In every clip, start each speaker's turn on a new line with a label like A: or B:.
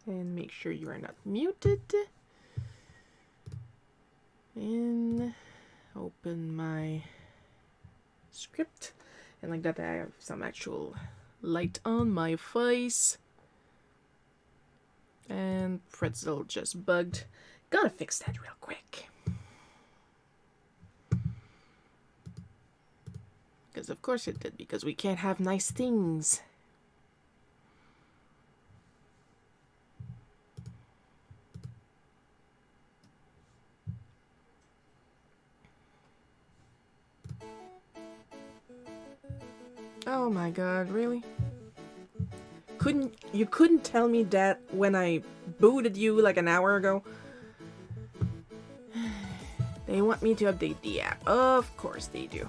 A: And make sure you are not muted. And open my script. And like that I have some actual light on my face. And pretzel just bugged. Gotta fix that real quick. Because of course it did, because we can't have nice things. Oh my god, really? You couldn't tell me that when I booted you like an hour ago? They want me to update the app. Of course they do.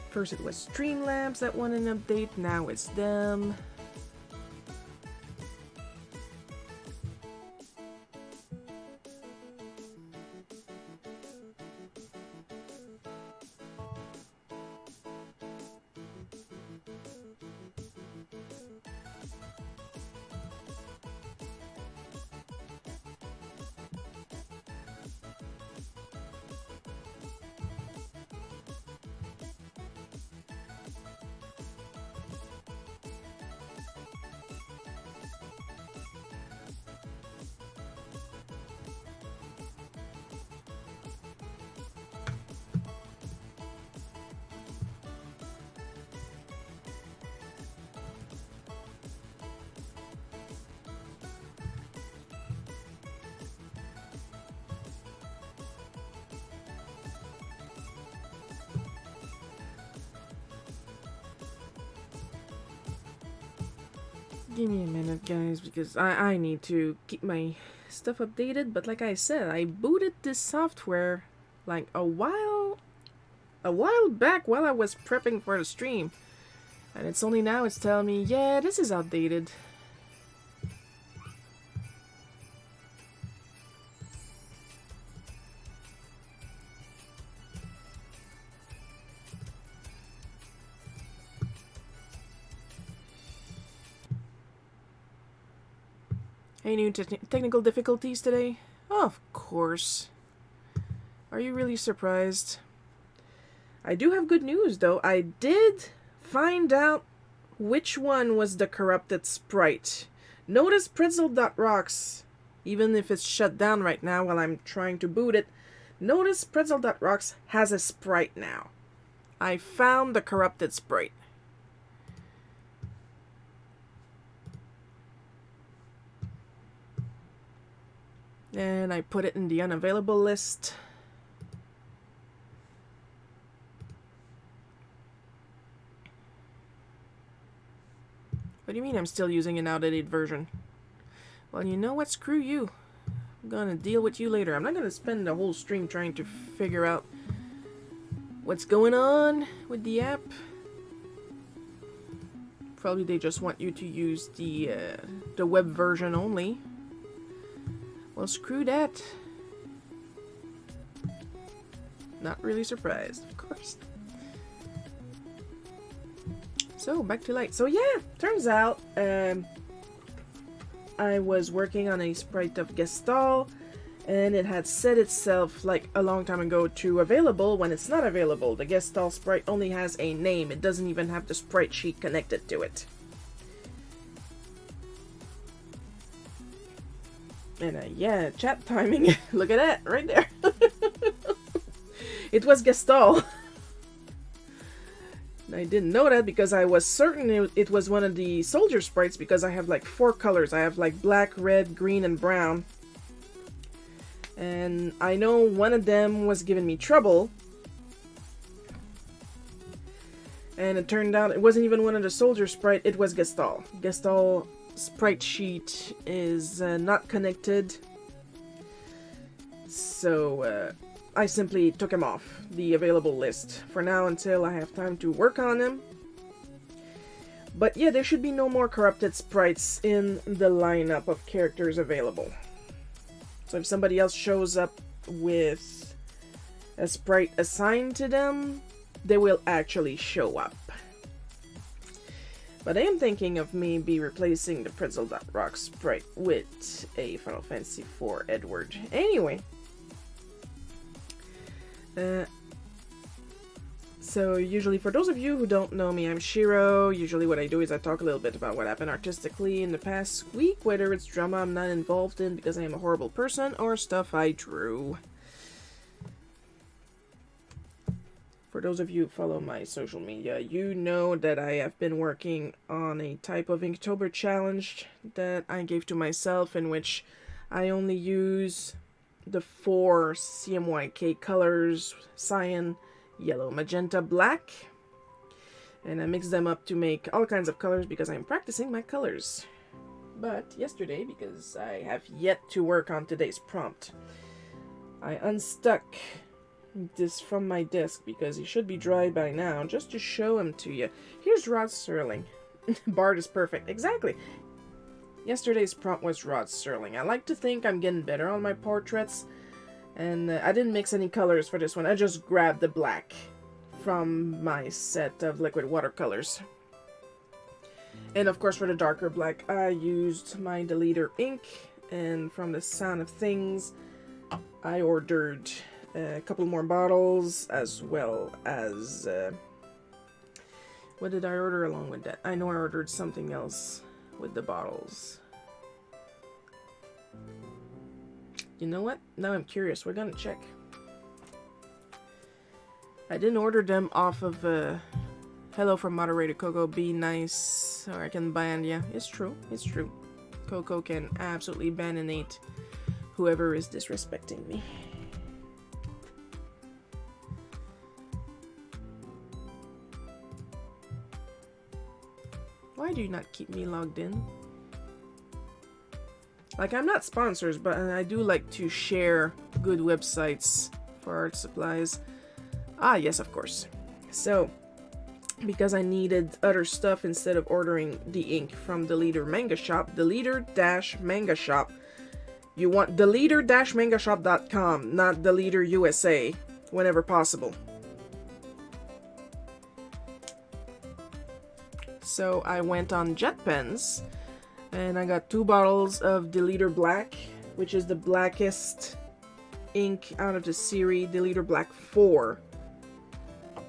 A: First it was Streamlabs that wanted an update, now it's them. Give me a minute, guys, because I need to keep my stuff updated. But like I said, I booted this software like a while back while I was prepping for the stream. And it's only now it's telling me, yeah, this is outdated. Any new technical difficulties today? Oh, of course. Are you really surprised? I do have good news, though. I did find out which one was the corrupted sprite. Notice pretzel.rocks, even if it's shut down right now while I'm trying to boot it, notice pretzel.rocks has a sprite now. I found the corrupted sprite. And I put it in the unavailable list. What do you mean I'm still using an outdated version? Well, you know what? Screw you. I'm gonna deal with you later. I'm not gonna spend the whole stream trying to figure out what's going on with the app. Probably they just want you to use the web version only. Well, screw that. Not really surprised, of course. So, back to light. So yeah, turns out I was working on a sprite of Gestalt, and it had set itself like a long time ago to available when it's not available. The Gestalt sprite only has a name. It doesn't even have the sprite sheet connected to it. And yeah, chat timing. Look at that, right there. It was Gestalt. I didn't know that because I was certain it was one of the soldier sprites because I have like 4 colors. I have like black, red, green, and brown. And I know one of them was giving me trouble. And it turned out it wasn't even one of the soldier sprite, it was Gestalt. Gestalt sprite sheet is not connected. So I simply took him off the available list for now until I have time to work on him. But yeah, there should be no more corrupted sprites in the lineup of characters available. So if somebody else shows up with a sprite assigned to them, they will actually show up. But I am thinking of maybe replacing the Pretzel.rock sprite with a Final Fantasy IV Edward. Anyway. So usually, for those of you who don't know me, I'm Shiro. Usually what I do is I talk a little bit about what happened artistically in the past week, whether it's drama I'm not involved in because I am a horrible person, or stuff I drew. For those of you who follow my social media, you know that I have been working on a type of Inktober challenge that I gave to myself, in which I only use the 4 CMYK colors: cyan, yellow, magenta, black. And I mix them up to make all kinds of colors because I'm practicing my colors. But yesterday, because I have yet to work on today's prompt, I unstuck this from my desk because he should be dry by now, just to show him to you. Here's Rod Serling. Bard is perfect. Exactly. Yesterday's prompt was Rod Serling. I like to think I'm getting better on my portraits, and I didn't mix any colors for this one. I just grabbed the black from my set of liquid watercolors. And of course, for the darker black, I used my Deleter ink, and from the sound of things, I ordered a couple more bottles, as well as what did I order along with that? I know I ordered something else with the bottles. You know what? Now I'm curious. We're gonna check. I didn't order them off of Hello from Moderator Coco. Be nice, or I can ban you. It's true. It's true. Coco can absolutely baninate whoever is disrespecting me. Why do you not keep me logged in? Like, I'm not sponsors, but I do like to share good websites for art supplies. Ah, yes, of course. So, because I needed other stuff instead of ordering the ink from the Deleter Manga Shop, Deleter-Manga Shop. You want Deleter-mangashop.com, not Deleter USA, whenever possible. So I went on JetPens, and I got 2 bottles of Deleter Black, which is the blackest ink out of the series, Deleter Black 4.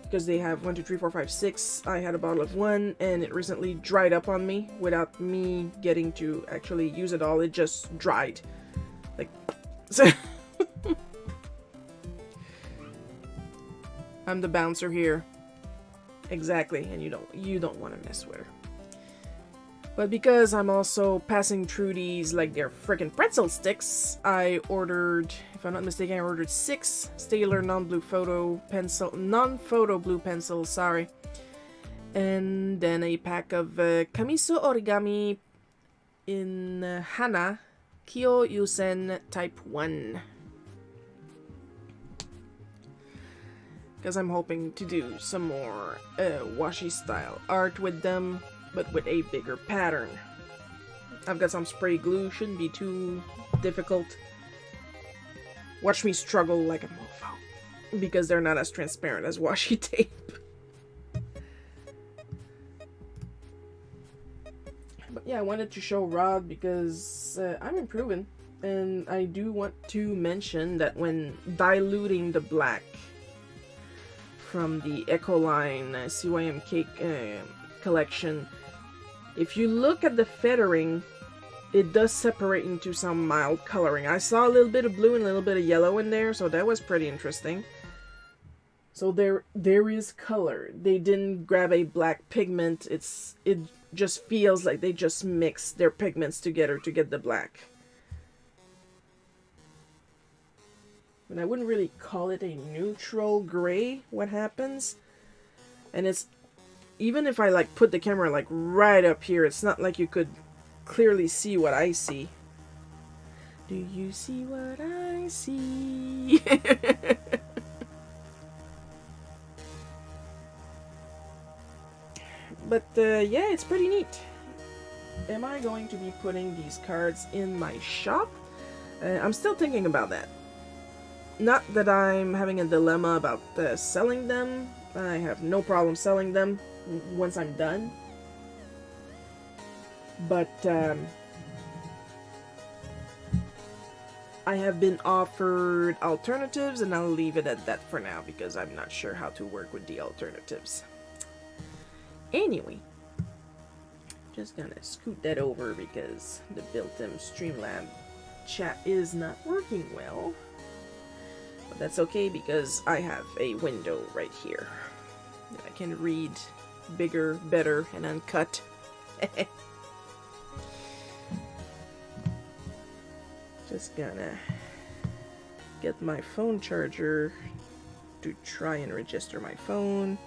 A: Because they have 1, 2, 3, 4, 5, 6. I had a bottle of 1, and it recently dried up on me without me getting to actually use it all. It just dried. Like, so I'm the bouncer here. Exactly, and you don't want to mess with her. But because I'm also passing through these like they're freaking pretzel sticks, I ordered, if I'm not mistaken, I ordered 6 Staedtler non-photo blue pencils, sorry. And then a pack of Kamiso Origami in Hana Kyo Yusen Type 1. Because I'm hoping to do some more washi style art with them, but with a bigger pattern. I've got some spray glue, shouldn't be too difficult. Watch me struggle like a mofo, because they're not as transparent as washi tape. But yeah, I wanted to show Rod because I'm improving, and I do want to mention that when diluting the black from the Echo line CYM Cake collection, if you look at the feathering, it does separate into some mild coloring. I saw a little bit of blue and a little bit of yellow in there, so that was pretty interesting. So there is color. They didn't grab a black pigment. It just feels like they just mixed their pigments together to get the black. But I wouldn't really call it a neutral gray, what happens. And it's, even if I like put the camera like right up here, it's not like you could clearly see what I see. Do you see what I see? But yeah, it's pretty neat. Am I going to be putting these cards in my shop? I'm still thinking about that. Not that I'm having a dilemma about selling them. I have no problem selling them once I'm done. But I have been offered alternatives, and I'll leave it at that for now because I'm not sure how to work with the alternatives. Anyway, just gonna scoot that over because the built-in Streamlab chat is not working well. But that's okay because I have a window right here that I can read bigger, better, and uncut. Just gonna get my phone charger to try and register my phone.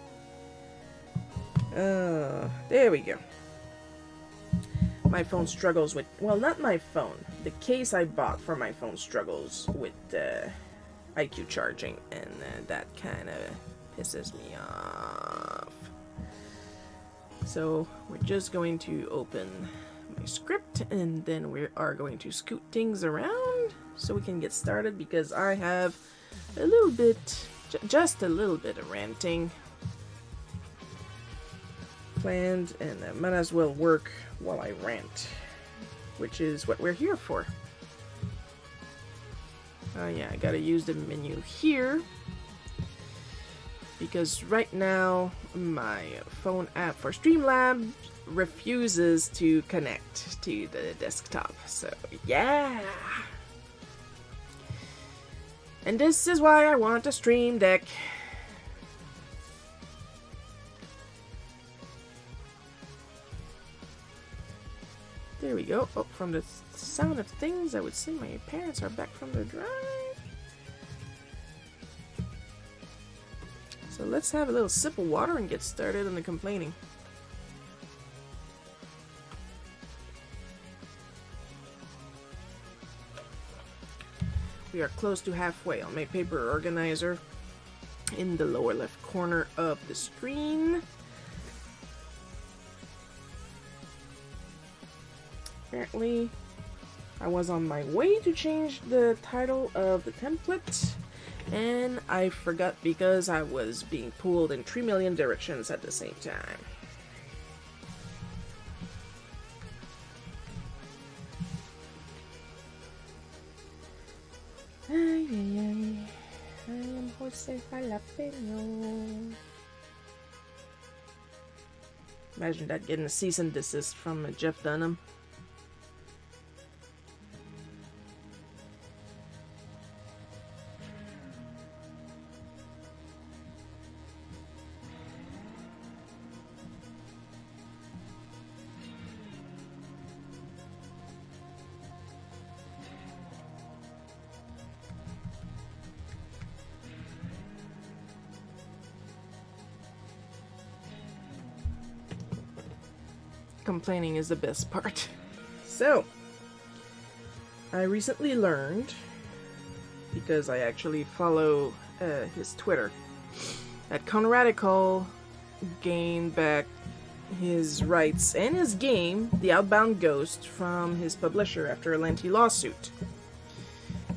A: There we go. My phone struggles with, well, not my phone. The case I bought for my phone struggles with IQ charging, and that kind of pisses me off. So we're just going to open my script, and then we are going to scoot things around so we can get started because I have a little bit, just a little bit of ranting planned, and I might as well work while I rant, which is what we're here for. Oh yeah, I gotta use the menu here because right now my phone app for Streamlab refuses to connect to the desktop. So yeah. And this is why I want a Stream Deck. There we go. Oh, from the sound of things, I would say my parents are back from their drive. So let's have a little sip of water and get started on the complaining. We are close to halfway on my paper organizer in the lower left corner of the screen. Apparently, I was on my way to change the title of the template, and I forgot because I was being pulled in 3 million directions at the same time. Ay, ay, ay. I am Jose Jalapeno. Imagine that, getting a cease and desist from Jeff Dunham. Complaining is the best part. So, I recently learned, because I actually follow his Twitter, that Conradical gained back his rights and his game, The Outbound Ghost, from his publisher after a lengthy lawsuit.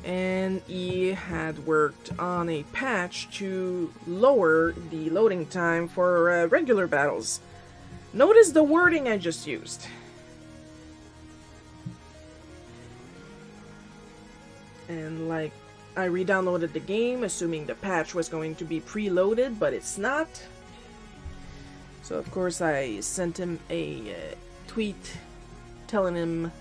A: And he had worked on a patch to lower the loading time for regular battles. Notice the wording I just used. And like, I re-downloaded the game assuming the patch was going to be preloaded, but it's not. So of course I sent him a tweet telling him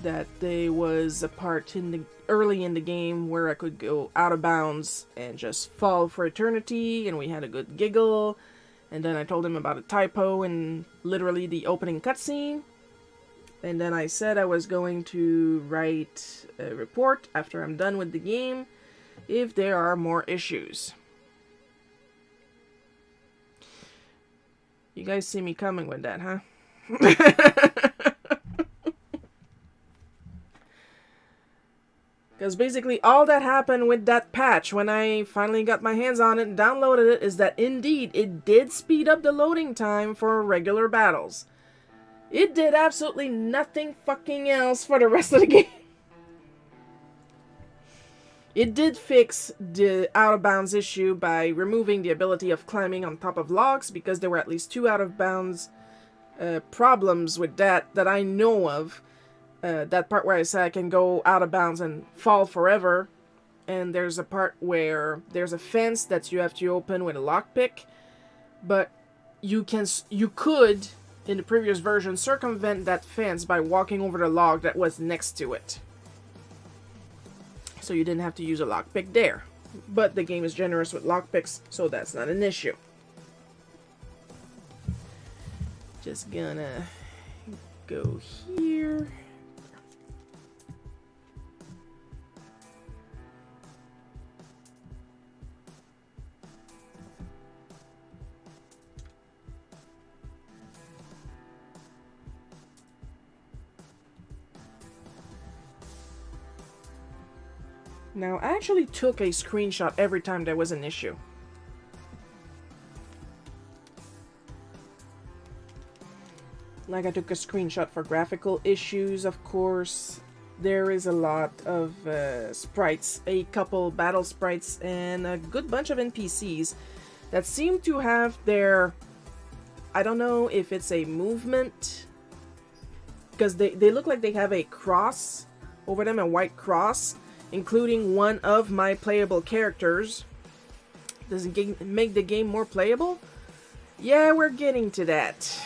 A: that there was a part in the early in the game where I could go out of bounds and just fall for eternity, and we had a good giggle. And then I told him about a typo in literally the opening cutscene. And then I said I was going to write a report after I'm done with the game if there are more issues. You guys see me coming with that, huh? Because basically all that happened with that patch when I finally got my hands on it and downloaded it is that indeed it did speed up the loading time for regular battles. It did absolutely nothing fucking else for the rest of the game. It did fix the out-of-bounds issue by removing the ability of climbing on top of logs, because there were at least 2 out-of-bounds problems with that I know of. That part where I said I can go out of bounds and fall forever, and there's a part where there's a fence that you have to open with a lockpick, but you could, in the previous version, circumvent that fence by walking over the log that was next to it. So you didn't have to use a lockpick there. But the game is generous with lockpicks, so that's not an issue. Just gonna go here. Now, I actually took a screenshot every time there was an issue. Like, I took a screenshot for graphical issues, of course. There is a lot of sprites, a couple battle sprites, and a good bunch of NPCs that seem to have their... I don't know if it's a movement, because they look like they have a cross over them, a white cross, including one of my playable characters. Does it make the game more playable? Yeah, we're getting to that.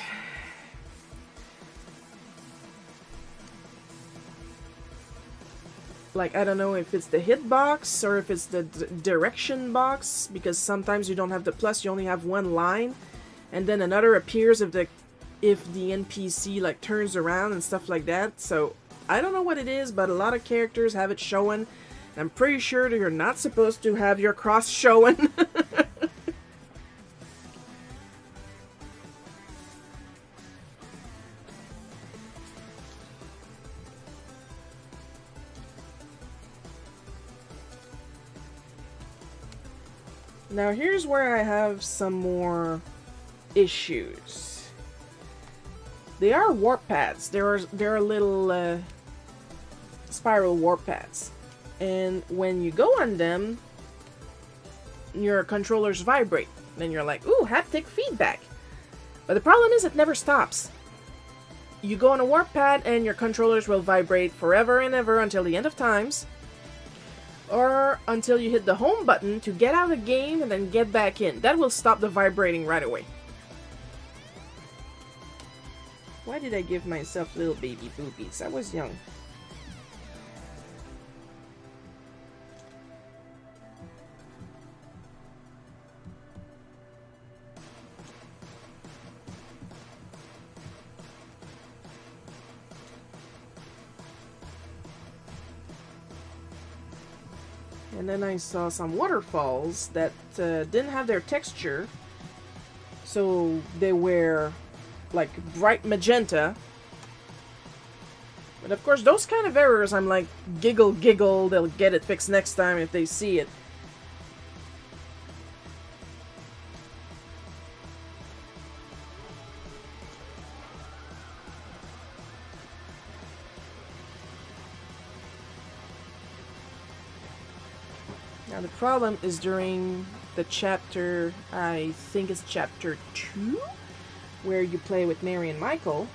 A: Like, I don't know if it's the hitbox or if it's the direction box, because sometimes you don't have the plus, you only have one line, and then another appears if the NPC like turns around and stuff like that. So I don't know what it is, but a lot of characters have it showing. I'm pretty sure that you're not supposed to have your cross showing. Now here's where I have some more issues. They are warp pads. There are little spiral warp pads, and when you go on them, your controllers vibrate. Then you're like, ooh, haptic feedback. But the problem is it never stops. You go on a warp pad and your controllers will vibrate forever and ever until the end of times, or until you hit the home button to get out of the game and then get back in. That will stop the vibrating right away. Why did I give myself little baby boobies? I was young. And then I saw some waterfalls that didn't have their texture, so they were like bright magenta. But of course, those kind of errors, I'm like, giggle, giggle, they'll get it fixed next time if they see it. Now the problem is during the chapter, I think it's chapter 2, where you play with Mary and Michael.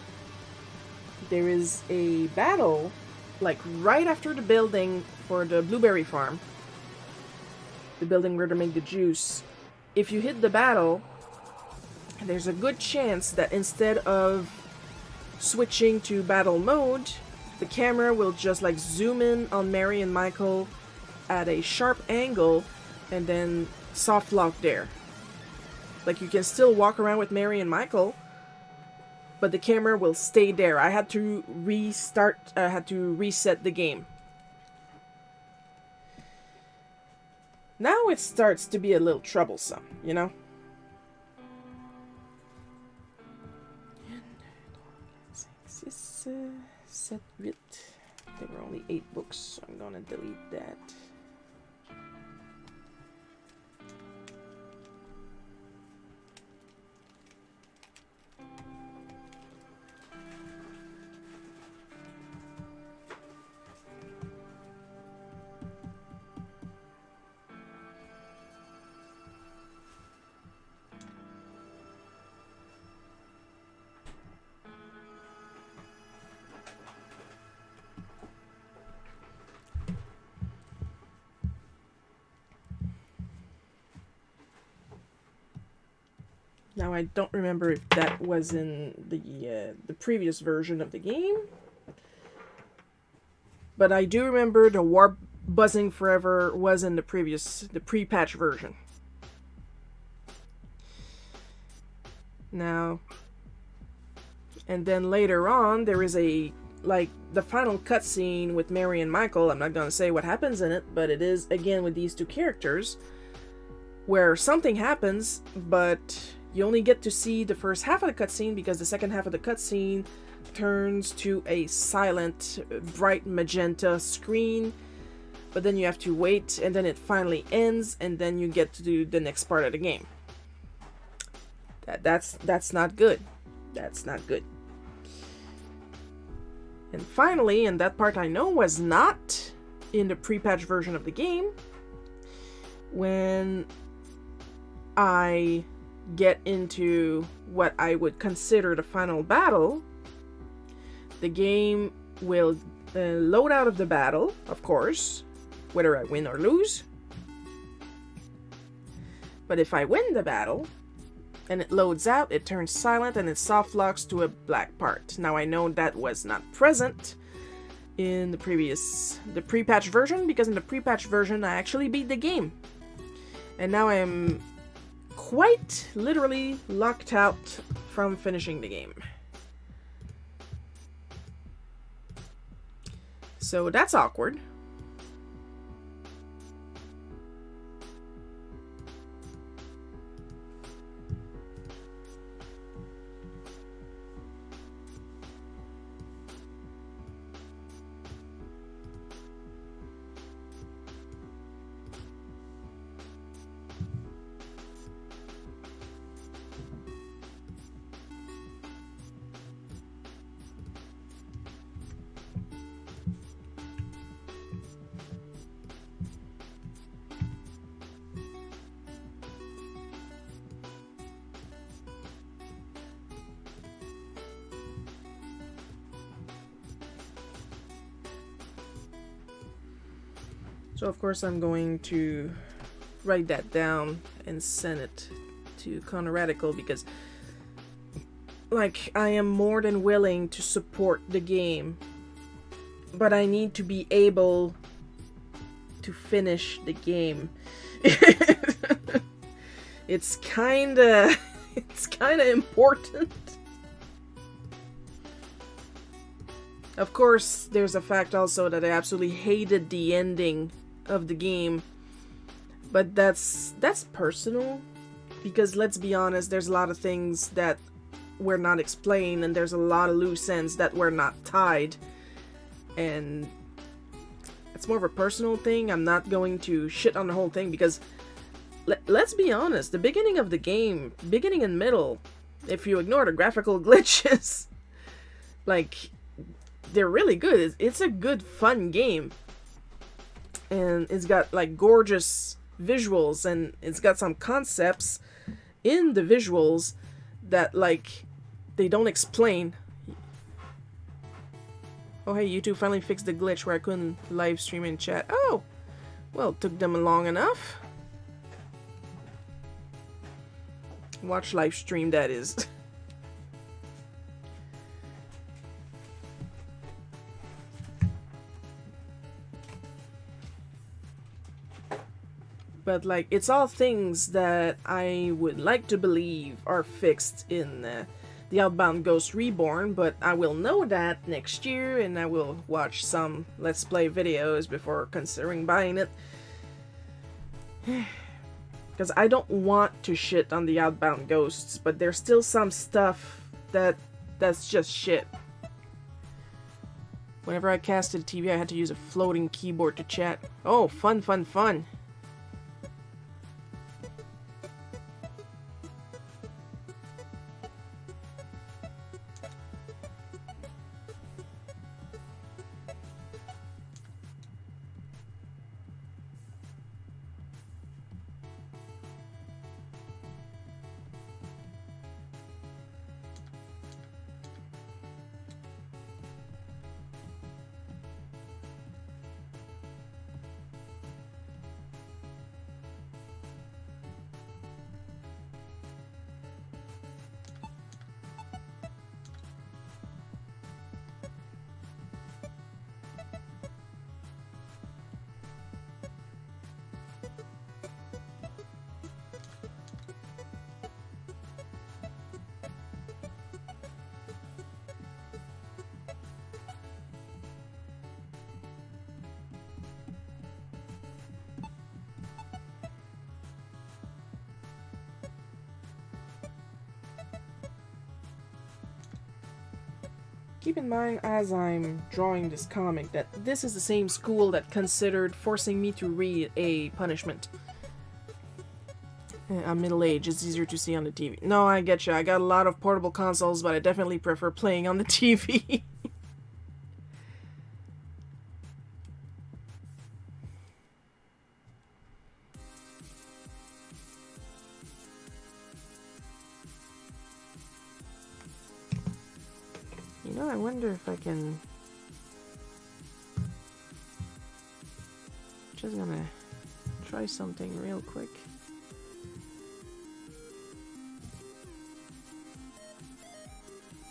A: There is a battle, like right after the building for the blueberry farm. The building where they make the juice. If you hit the battle, there's a good chance that instead of switching to battle mode, the camera will just like zoom in on Mary and Michael at a sharp angle and then soft lock there. Like, you can still walk around with Mary and Michael, but the camera will stay there. I had to reset the game. Now it starts to be a little troublesome, you know? Set 8. There were only 8 books, so I'm gonna delete that. Now I don't remember if that was in the previous version of the game, but I do remember the warp buzzing forever was in the pre-patch version. Now, and then later on, there is the final cutscene with Mary and Michael. I'm not gonna say what happens in it, but it is again with these two characters, where something happens, but you only get to see the first half of the cutscene because the second half of the cutscene turns to a silent, bright magenta screen. But then you have to wait, and then it finally ends, and then you get to do the next part of the game. That's not good. That's not good. And finally, and that part I know was not in the pre-patch version of the game, when I get into what I would consider the final battle, the game will load out of the battle, of course, whether I win or lose. But if I win the battle, and it loads out, it turns silent, and it soft locks to a black part. Now I know that was not present in the pre-patch version, because in the pre-patch version I actually beat the game. And now I am quite literally locked out from finishing the game. So that's awkward. So of course I'm going to write that down and send it to Connor Radical, because I am more than willing to support the game, but I need to be able to finish the game. It's kinda important. Of course, there's a fact also that I absolutely hated the ending of the game, but that's personal, because let's be honest, there's a lot of things that were not explained, and there's a lot of loose ends that were not tied, and it's more of a personal thing. I'm not going to shit on the whole thing, because let's be honest, the beginning of the game, beginning and middle, if you ignore the graphical glitches, they're really good. It's a good, fun game. And it's got, gorgeous visuals, and it's got some concepts in the visuals that, they don't explain. Oh, hey, YouTube finally fixed the glitch where I couldn't live stream and chat. Oh! Well, it took them long enough. Watch live stream, that is. But, it's all things that I would like to believe are fixed in the Outbound Ghost Reborn, but I will know that next year, and I will watch some Let's Play videos before considering buying it. Because I don't want to shit on the Outbound Ghosts, but there's still some stuff that's just shit. Whenever I casted TV, I had to use a floating keyboard to chat. Oh, fun, fun, fun. Keep in mind as I'm drawing this comic that this is the same school that considered forcing me to read a punishment. I'm middle-aged, it's easier to see on the TV. No, I get you. I got a lot of portable consoles, but I definitely prefer playing on the TV. You know, I wonder if I can... Just gonna try something real quick.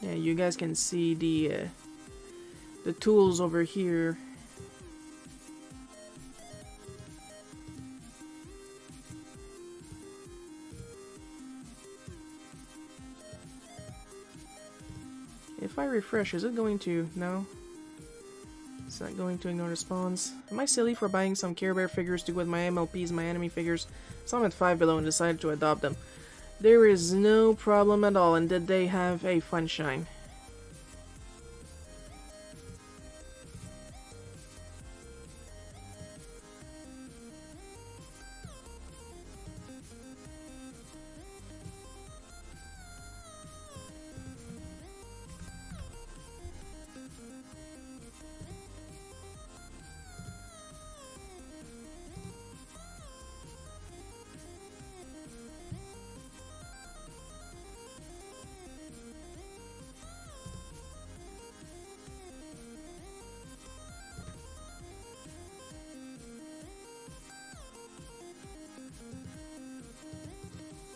A: Yeah, you guys can see the tools over here. If I refresh, is it going to... No? It's not going to ignore the spawns. Am I silly for buying some Care Bear figures to go with my MLPs, my enemy figures? So I'm at 5 below and decided to adopt them. There is no problem at all, and did they have a fun shine?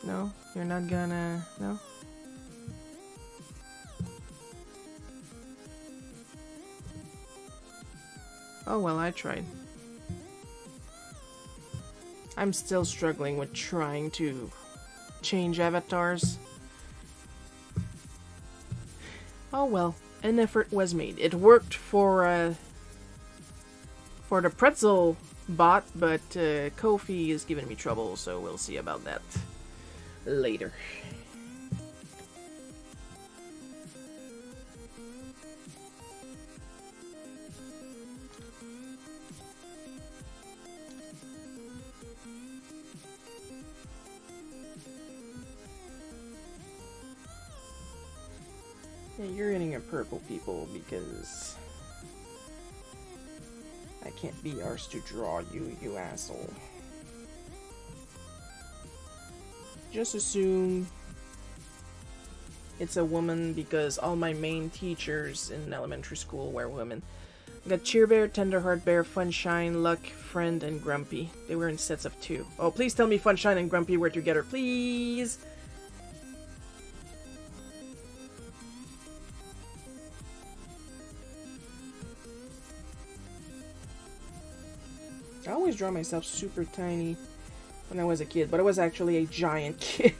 A: No? You're not gonna... No? Oh well, I tried. I'm still struggling with trying to change avatars. Oh well, an effort was made. It worked for the pretzel bot, but Kofi is giving me trouble, so we'll see about that later. Yeah, you're getting a purple, people, because I can't be arsed to draw you, you asshole. Just assume it's a woman because all my main teachers in elementary school were women. I got Cheer Bear, Tenderheart Bear, Funshine, Luck, Friend, and Grumpy. They were in sets of 2. Oh, please tell me Funshine and Grumpy were together, please! I always draw myself super tiny when I was a kid, but I was actually a giant kid.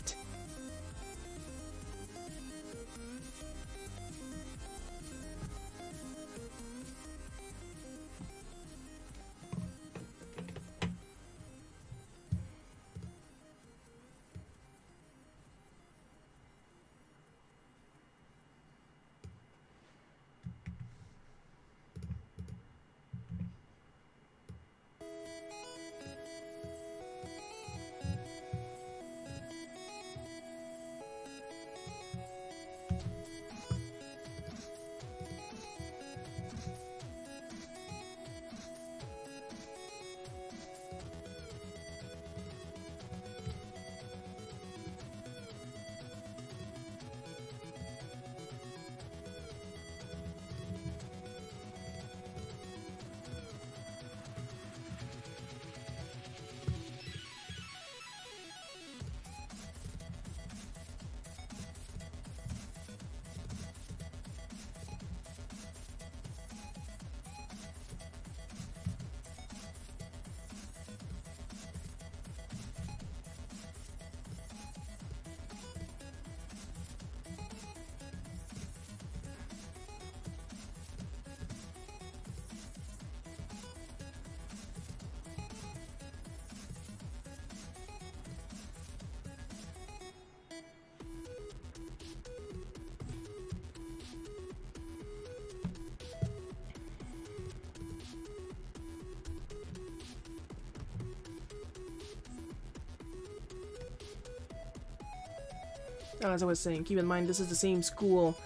A: As I was saying, keep in mind this is the same school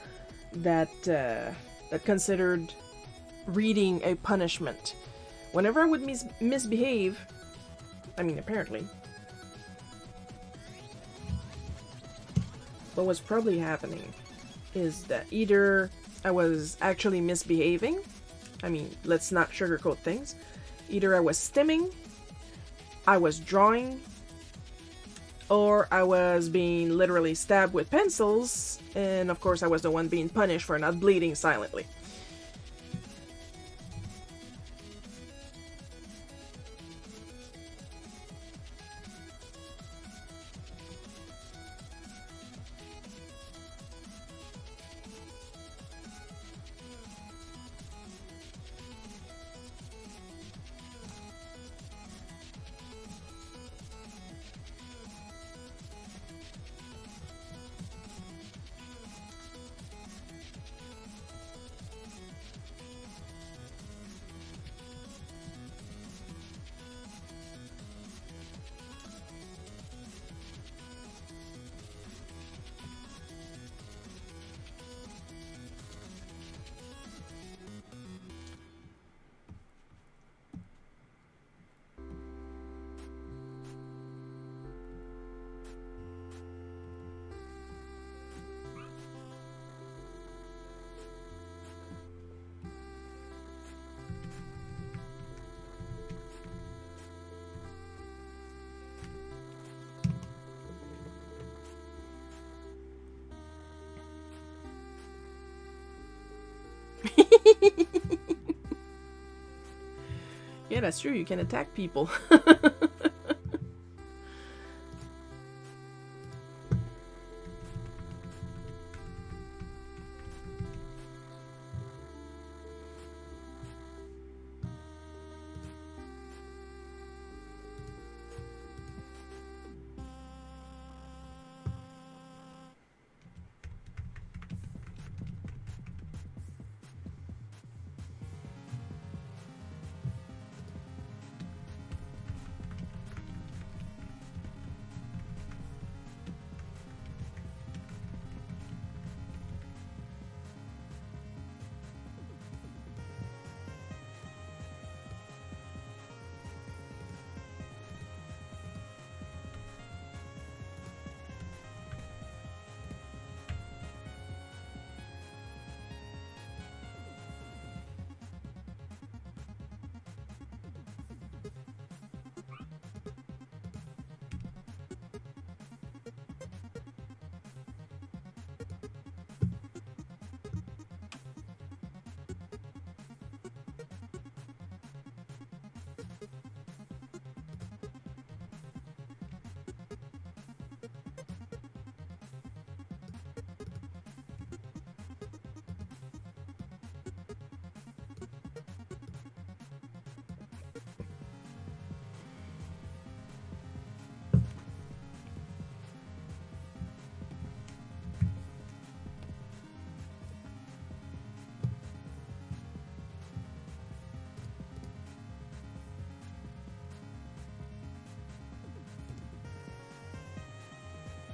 A: that that considered reading a punishment. Whenever I would misbehave, I mean, apparently, what was probably happening is that either I was actually misbehaving, I mean, let's not sugarcoat things, either I was stimming, I was drawing, or I was being literally stabbed with pencils, and of course I was the one being punished for not bleeding silently. Yeah, that's true. You can attack people.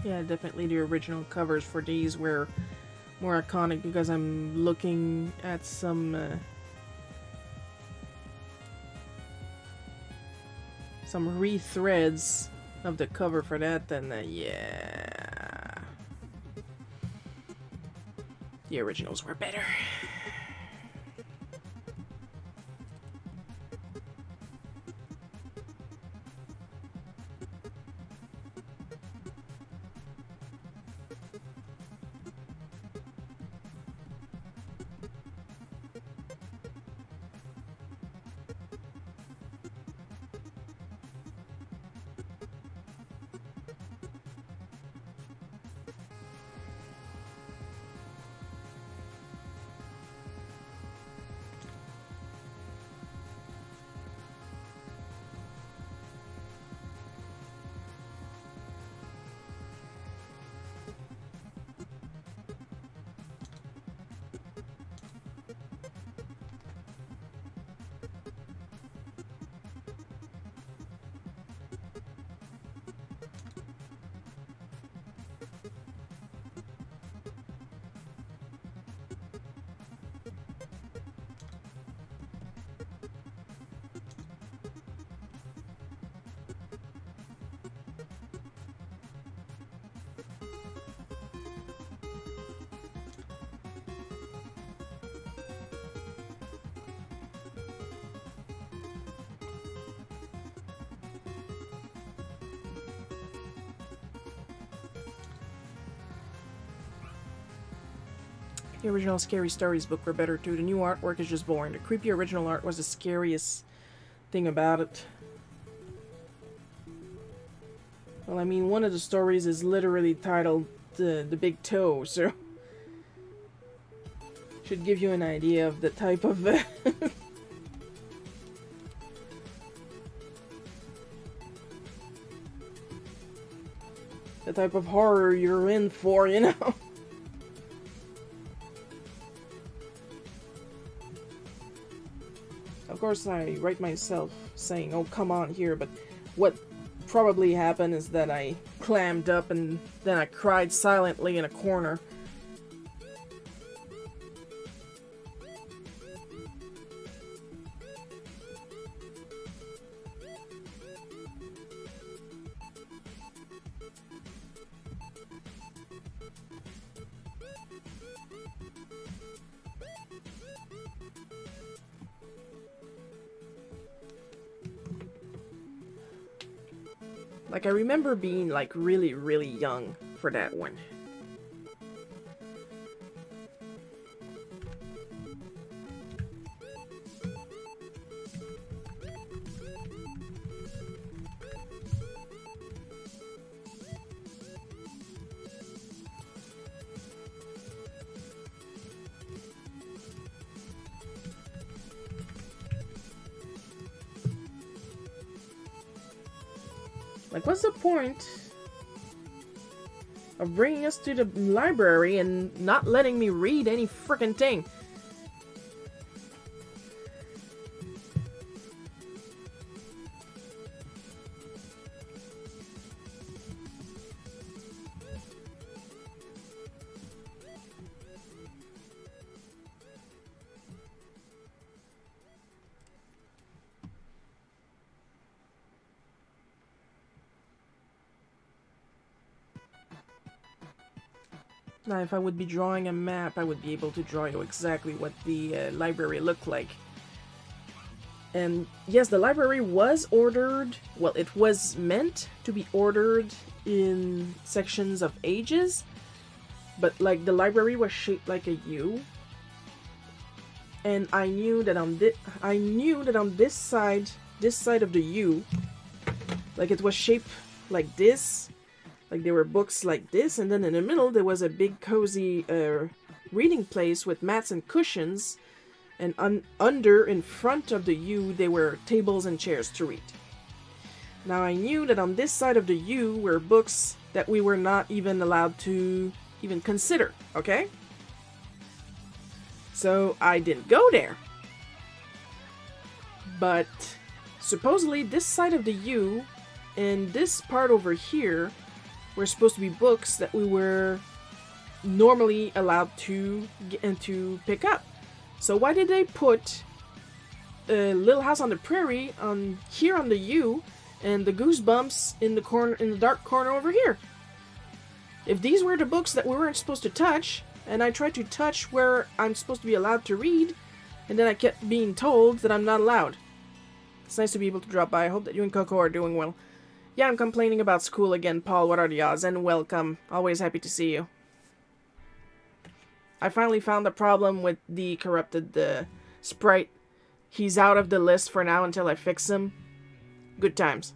A: Yeah, definitely the original covers for these were more iconic because I'm looking at some rethreads of the cover for that, and yeah, the originals were better. The original Scary Stories book were better too. The new artwork is just boring. The creepy original art was the scariest thing about it. Well, I mean, one of the stories is literally titled The Big Toe, so... should give you an idea of the type of... the type of horror you're in for, you know? Of course, I write myself saying, oh, come on here, but what probably happened is that I clammed up and then I cried silently in a corner. Like, I remember being, like, really, really young for that one. Like, what's the point of bringing us to the library and not letting me read any frickin' thing? Now, if I would be drawing a map, I would be able to draw you exactly what the library looked like. And yes, the library was ordered, well, it was meant to be ordered in sections of ages, but like the library was shaped like a U. And I knew that on this side of the U, like it was shaped like this. Like, there were books like this, and then in the middle there was a big cozy reading place with mats and cushions, and under, in front of the U, there were tables and chairs to read. Now, I knew that on this side of the U were books that we were not even allowed to even consider, okay? So, I didn't go there. But, supposedly, this side of the U, and this part over here, were supposed to be books that we were normally allowed to get and to pick up. So why did they put Little House on the Prairie on here on the U and the Goosebumps in the corner, in the dark corner over here? If these were the books that we weren't supposed to touch, and I tried to touch where I'm supposed to be allowed to read, and then I kept being told that I'm not allowed. It's nice to be able to drop by. I hope that you and Coco are doing well. Yeah, I'm complaining about school again, Paul. What are the odds? And welcome. Always happy to see you. I finally found the problem with the corrupted sprite. He's out of the list for now until I fix him. Good times.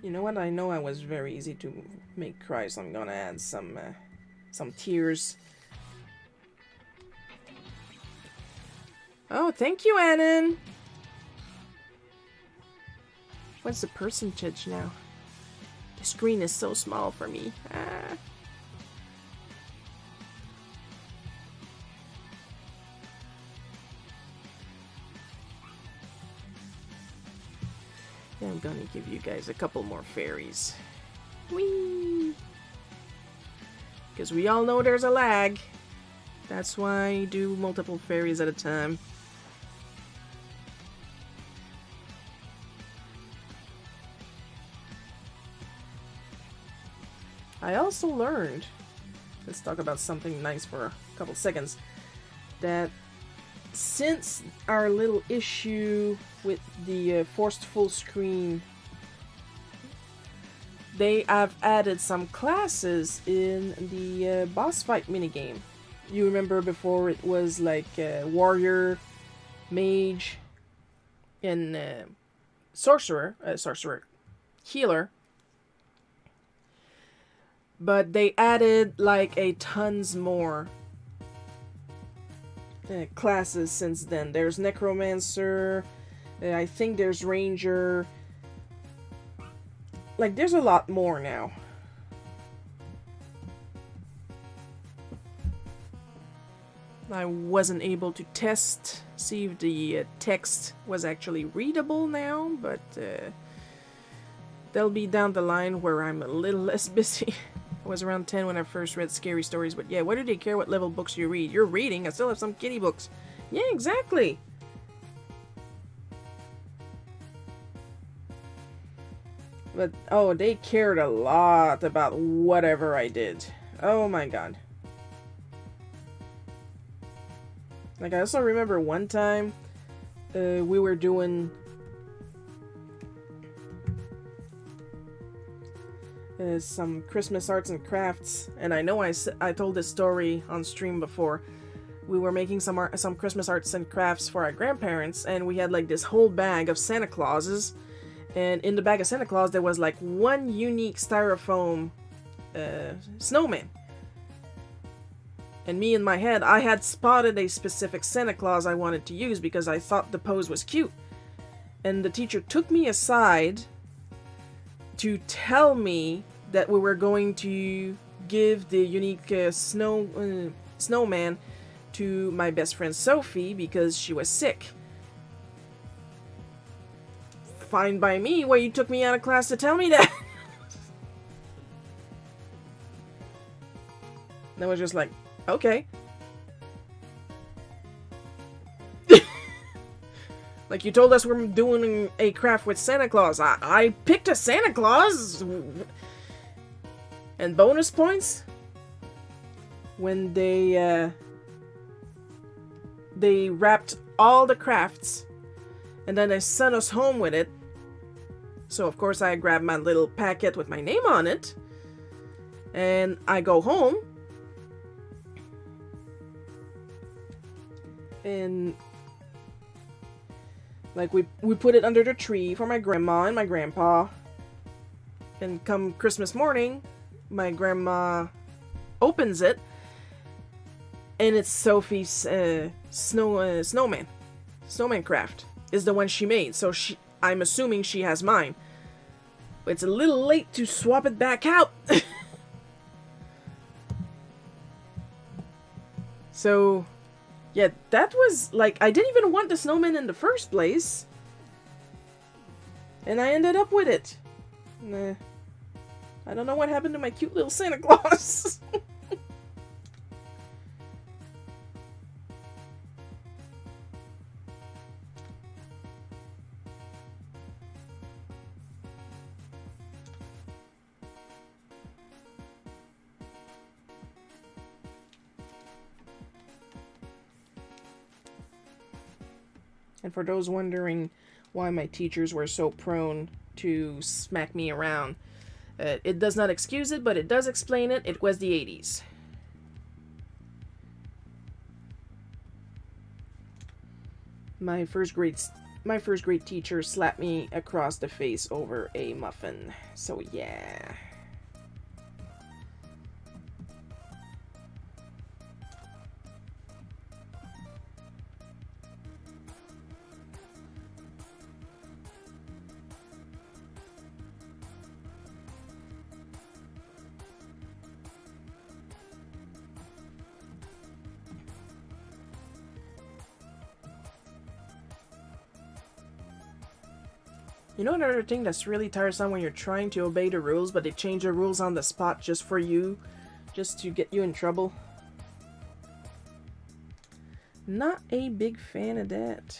A: You know what? I know I was very easy to make cry, so I'm gonna add some tears. Oh, thank you, Annan! What's the percentage now? The screen is so small for me. Ah. I'm gonna give you guys a couple more fairies. Whee! Because we all know there's a lag. That's why I do multiple fairies at a time. I also learned let's talk about something nice for a couple seconds. That since our little issue with the forced full screen, they have added some classes in the boss fight minigame. You remember before it was like warrior, mage, and sorcerer, healer. But they added like a tons more classes since then. There's necromancer, I think there's ranger. Like, there's a lot more now. I wasn't able to see if the text was actually readable now, but they'll be down the line where I'm a little less busy. I was around 10 when I first read scary stories, but yeah, why do they care what level books you read? You're reading, I still have some kiddie books. Yeah, exactly. But, oh, they cared a lot about whatever I did. Oh my god. Like, I also remember one time, we were doing some Christmas arts and crafts, and I know I told this story on stream before. We were making some Christmas arts and crafts for our grandparents, and we had like this whole bag of Santa Clauses, and in the bag of Santa Claus there was like one unique styrofoam snowman. And me in my head, I had spotted a specific Santa Claus I wanted to use because I thought the pose was cute. And the teacher took me aside to tell me that we were going to give the unique snowman to my best friend Sophie because she was sick. Fine by me, why you took me out of class to tell me that? And I was just like, okay. Like, you told us we're doing a craft with Santa Claus. I picked a Santa Claus! And bonus points? When they wrapped all the crafts, and then they sent us home with it. So, of course, I grabbed my little packet with my name on it, and I go home, and like we put it under the tree for my grandma and my grandpa. And come Christmas morning, my grandma opens it, and it's Sophie's snowman craft is the one she made. So I'm assuming she has mine. But it's a little late to swap it back out. So yeah, that was, like, I didn't even want the snowman in the first place. And I ended up with it. Nah. I don't know what happened to my cute little Santa Claus. And for those wondering why my teachers were so prone to smack me around, it does not excuse it, but it does explain it. It was the 80s. My first grade teacher slapped me across the face over a muffin. So yeah. You know another thing that's really tiresome when you're trying to obey the rules, but they change the rules on the spot just for you, just to get you in trouble? Not a big fan of that.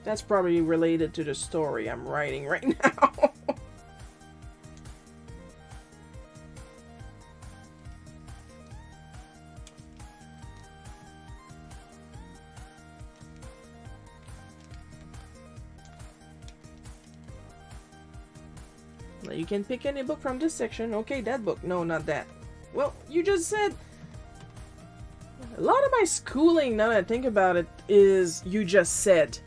A: That's probably related to the story I'm writing right now. You can pick any book from this section. Okay, that book. No, not that. Well, you just said... A lot of my schooling, now that I think about it, is you just said.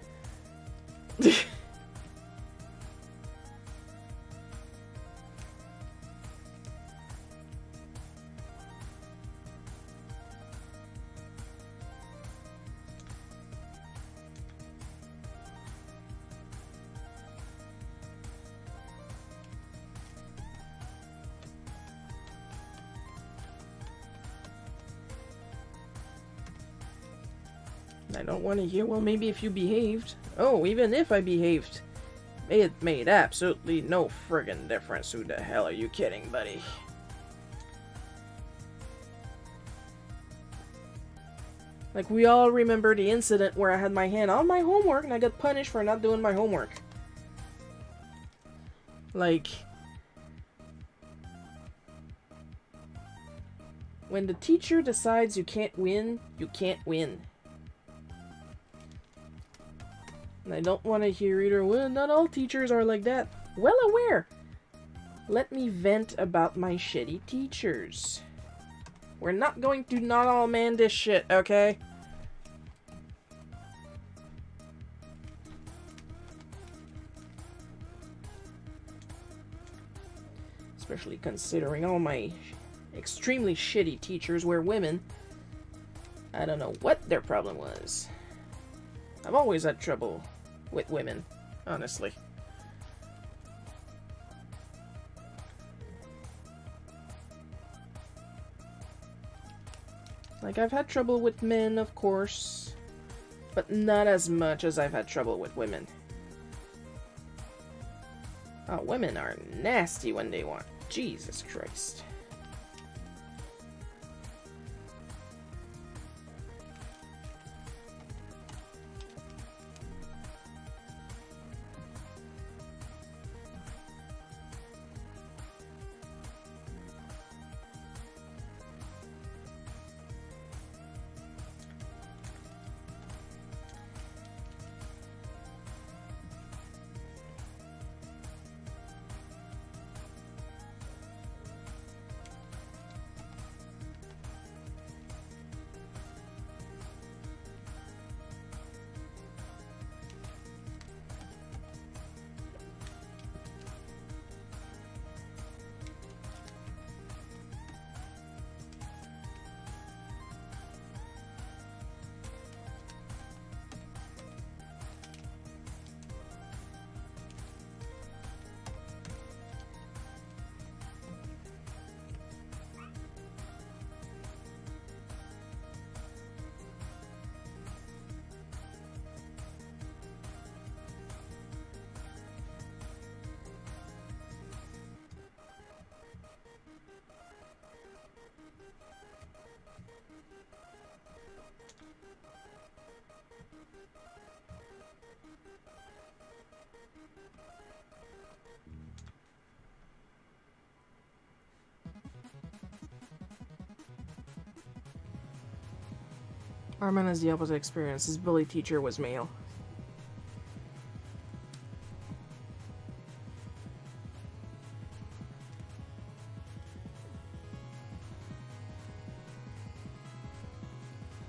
A: I don't want to hear, well, maybe if you behaved. Oh, even if I behaved. It made absolutely no friggin' difference. Who the hell are you kidding, buddy? Like, we all remember the incident where I had my hand on my homework and I got punished for not doing my homework. Like... when the teacher decides you can't win, you can't win. And I don't want to hear either, well, not all teachers are like that. Well aware. Let me vent about my shitty teachers. We're not going to not all man this shit, okay? Especially considering all my extremely shitty teachers were women. I don't know what their problem was. I've always had trouble with women, honestly. Like, I've had trouble with men, of course, but not as much as I've had trouble with women. Oh, women are nasty when they want. Jesus Christ. Armin has the opposite experience. His bully teacher was male.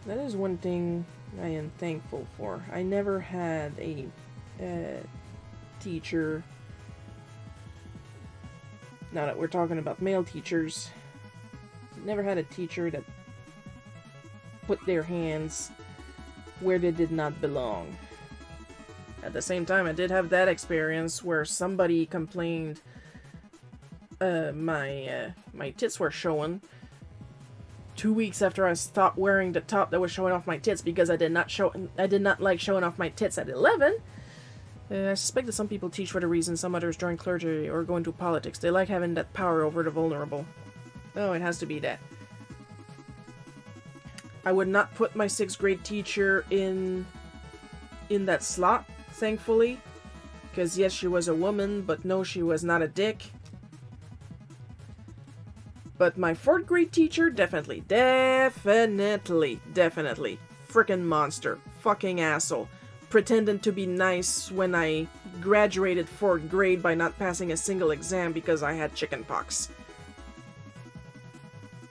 A: That is one thing I am thankful for. I never had a teacher. Now that we're talking about male teachers, never had a teacher that put their hands where they did not belong. At the same time, I did have that experience where somebody complained my tits were showing 2 weeks after I stopped wearing the top that was showing off my tits because I did not like showing off my tits at 11. I suspect that some people teach for the reason, some others join clergy or go into politics. They like having that power over the vulnerable. Oh, it has to be that. I would not put my 6th grade teacher in that slot thankfully. Because yes, she was a woman, but no, she was not a dick. But my 4th grade teacher, definitely freaking monster. Fucking asshole. Pretending to be nice when I graduated 4th grade by not passing a single exam because I had chickenpox.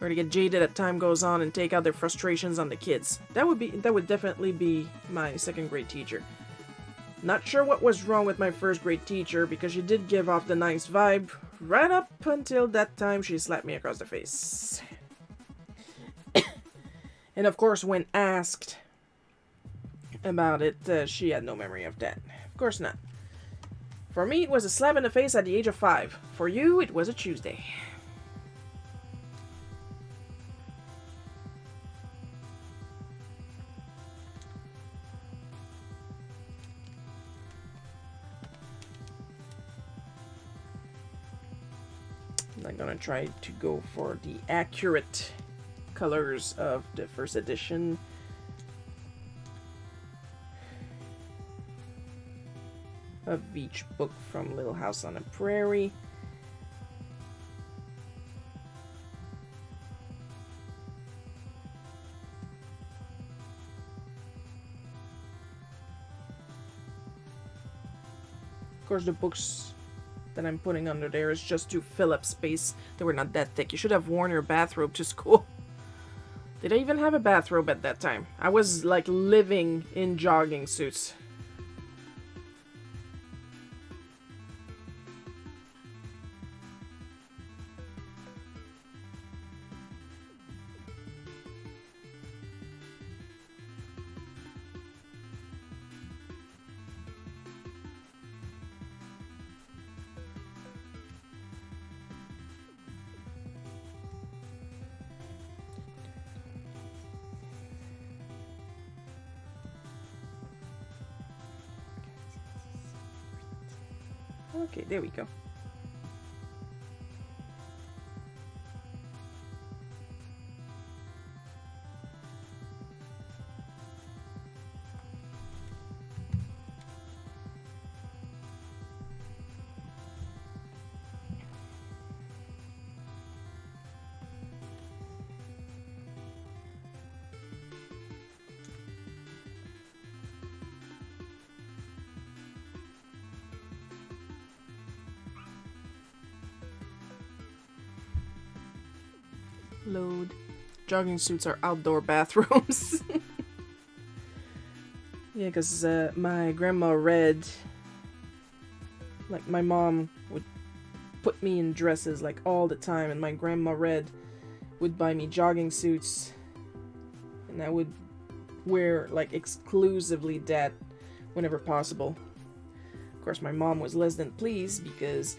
A: Or to get jaded as time goes on and take out their frustrations on the kids. That would definitely be my 2nd grade teacher. Not sure what was wrong with my 1st grade teacher because she did give off the nice vibe right up until that time she slapped me across the face. And of course, when asked about it, she had no memory of that. Of course not. For me, it was a slap in the face at the age of 5. For you, it was a Tuesday. I'm gonna try to go for the accurate colors of the 1st edition. Of each book from Little House on the Prairie. Of course, the books that I'm putting under there is just to fill up space. They were not that thick. You should have worn your bathrobe to school. Did I even have a bathrobe at that time? I was like living in jogging suits. Okay, there we go. Load. Jogging suits are outdoor bathrooms. Yeah, because my grandma read, like, my mom would put me in dresses, like, all the time, and my grandma read would buy me jogging suits, and I would wear, like, exclusively that whenever possible. Of course, my mom was less than pleased because,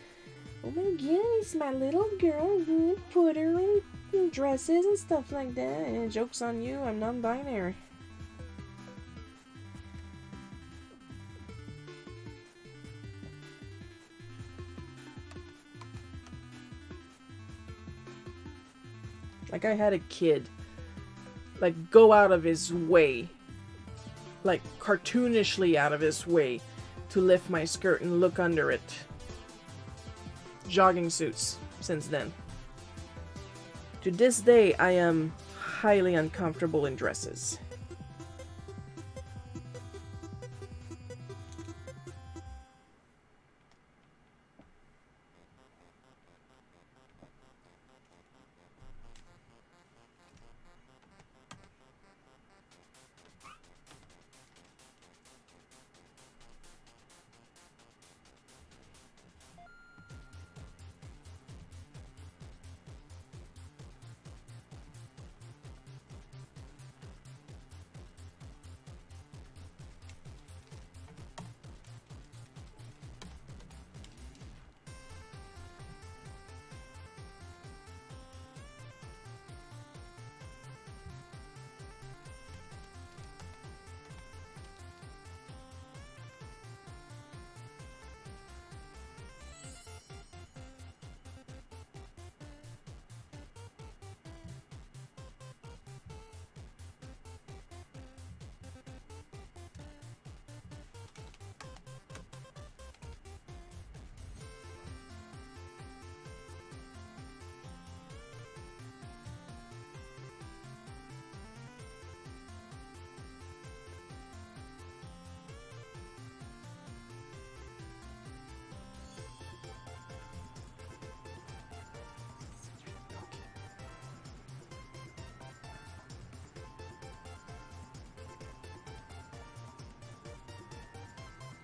A: oh my goodness, my little girl, you put her in dresses and stuff like that. And joke's on you, I'm non-binary. Like, I had a kid, like, go out of his way, like, cartoonishly out of his way, to lift my skirt and look under it. Jogging suits, since then. To this day, I am highly uncomfortable in dresses.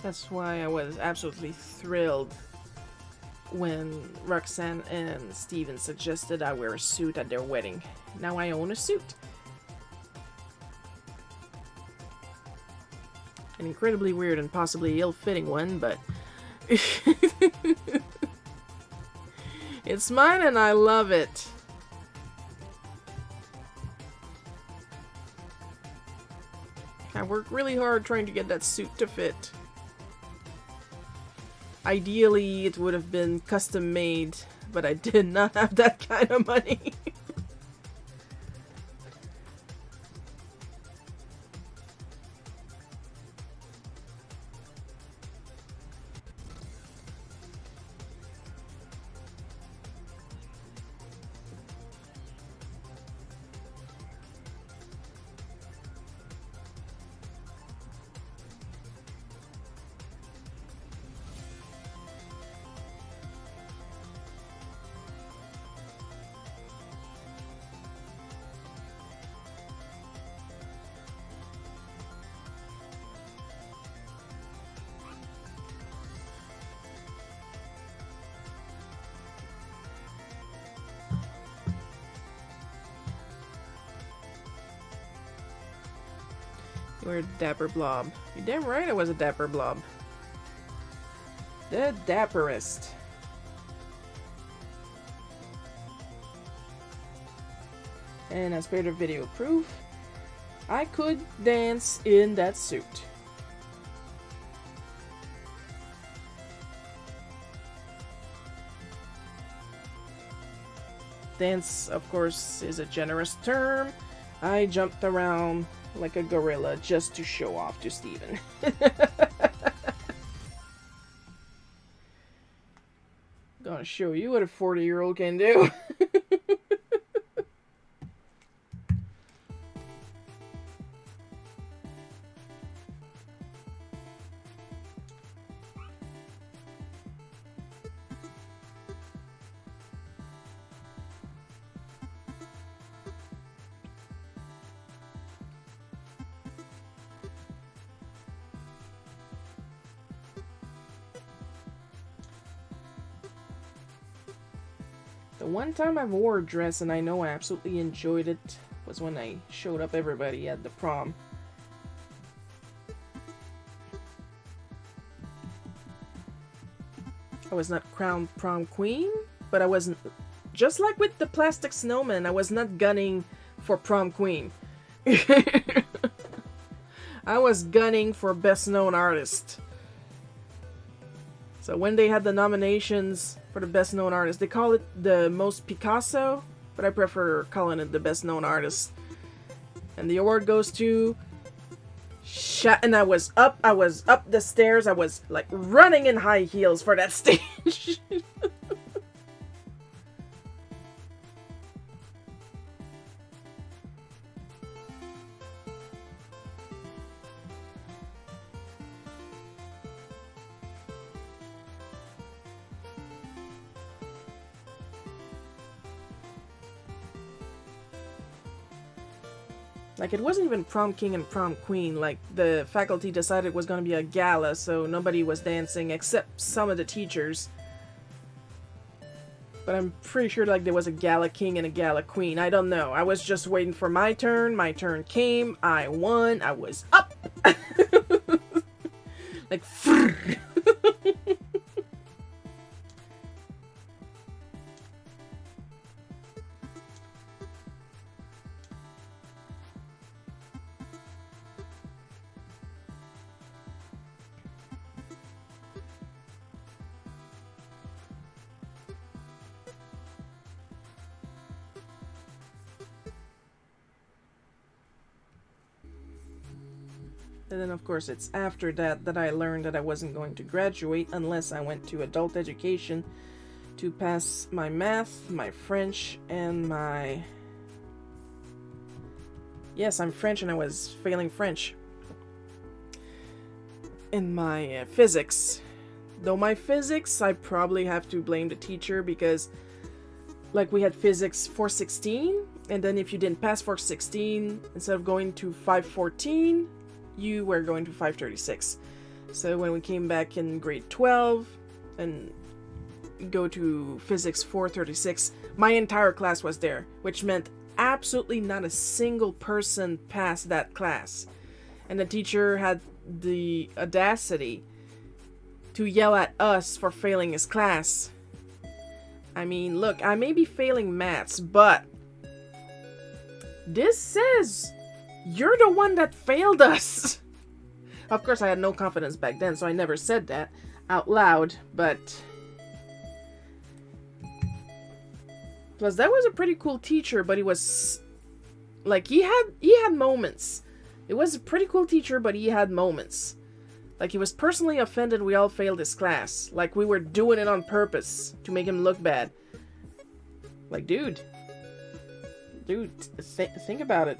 A: That's why I was absolutely thrilled when Roxanne and Steven suggested I wear a suit at their wedding. Now I own a suit. An incredibly weird and possibly ill-fitting one, but it's mine and I love it. I worked really hard trying to get that suit to fit. Ideally, it would have been custom made, but I did not have that kind of money. You were a dapper blob. You're damn right I was a dapper blob. The dapperest. And as per the video proof, I could dance in that suit. Dance, of course, is a generous term. I jumped around like a gorilla just to show off to Steven. Gonna show you what a 40-year-old can do. The one time I wore a dress and I know I absolutely enjoyed it was when I showed up everybody at the prom. I was not crowned prom queen, but I wasn't, just like with the plastic snowman, I was not gunning for prom queen. I was gunning for best known artist. So when they had the nominations for the best known artist, they call it the most Picasso, but I prefer calling it the best known artist. And the award goes to and I was up the stairs. I was like running in high heels for that stage. Like, it wasn't even prom king and prom queen. Like, the faculty decided it was going to be a gala, so nobody was dancing except some of the teachers. But I'm pretty sure, like, there was a gala king and a gala queen. I don't know. I was just waiting for my turn. My turn came. I won. I was up. Like, and then, of course, it's after that that I learned that I wasn't going to graduate unless I went to adult education to pass my math, my French, and my... Yes, I'm French and I was failing French. In my physics. Though my physics, I probably have to blame the teacher because, like, we had physics 416, and then if you didn't pass 416, instead of going to 514, you were going to 536. So when we came back in grade 12 and go to physics 436, my entire class was there, which meant absolutely not a single person passed that class. And the teacher had the audacity to yell at us for failing his class. I mean, look, I may be failing maths, but this says you're the one that failed us. Of course, I had no confidence back then, so I never said that out loud, but... Plus, that was a pretty cool teacher, but he was... Like, he had moments. It was a pretty cool teacher, but he had moments. Like, he was personally offended we all failed his class. Like, we were doing it on purpose to make him look bad. Like, dude. Dude, think about it.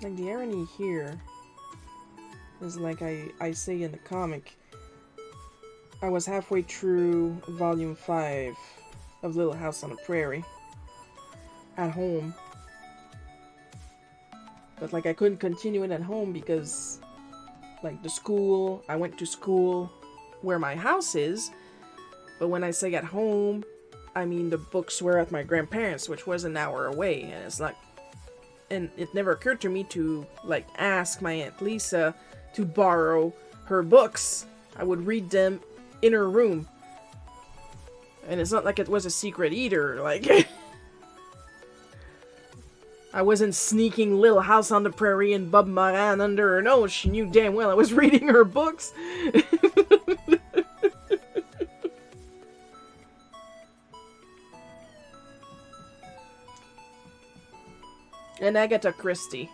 A: Like, the irony here is, like I say in the comic, I was halfway through volume 5 of Little House on the Prairie at home. But, like, I couldn't continue it at home because, like, I went to school where my house is. But when I say at home, I mean the books were at my grandparents', which was an hour away. And it's like, and it never occurred to me to, like, ask my Aunt Lisa to borrow her books. I would read them in her room. And it's not like it was a secret either, like... I wasn't sneaking Little House on the Prairie and Bob Moran under her nose. She knew damn well I was reading her books. And Agatha Christie.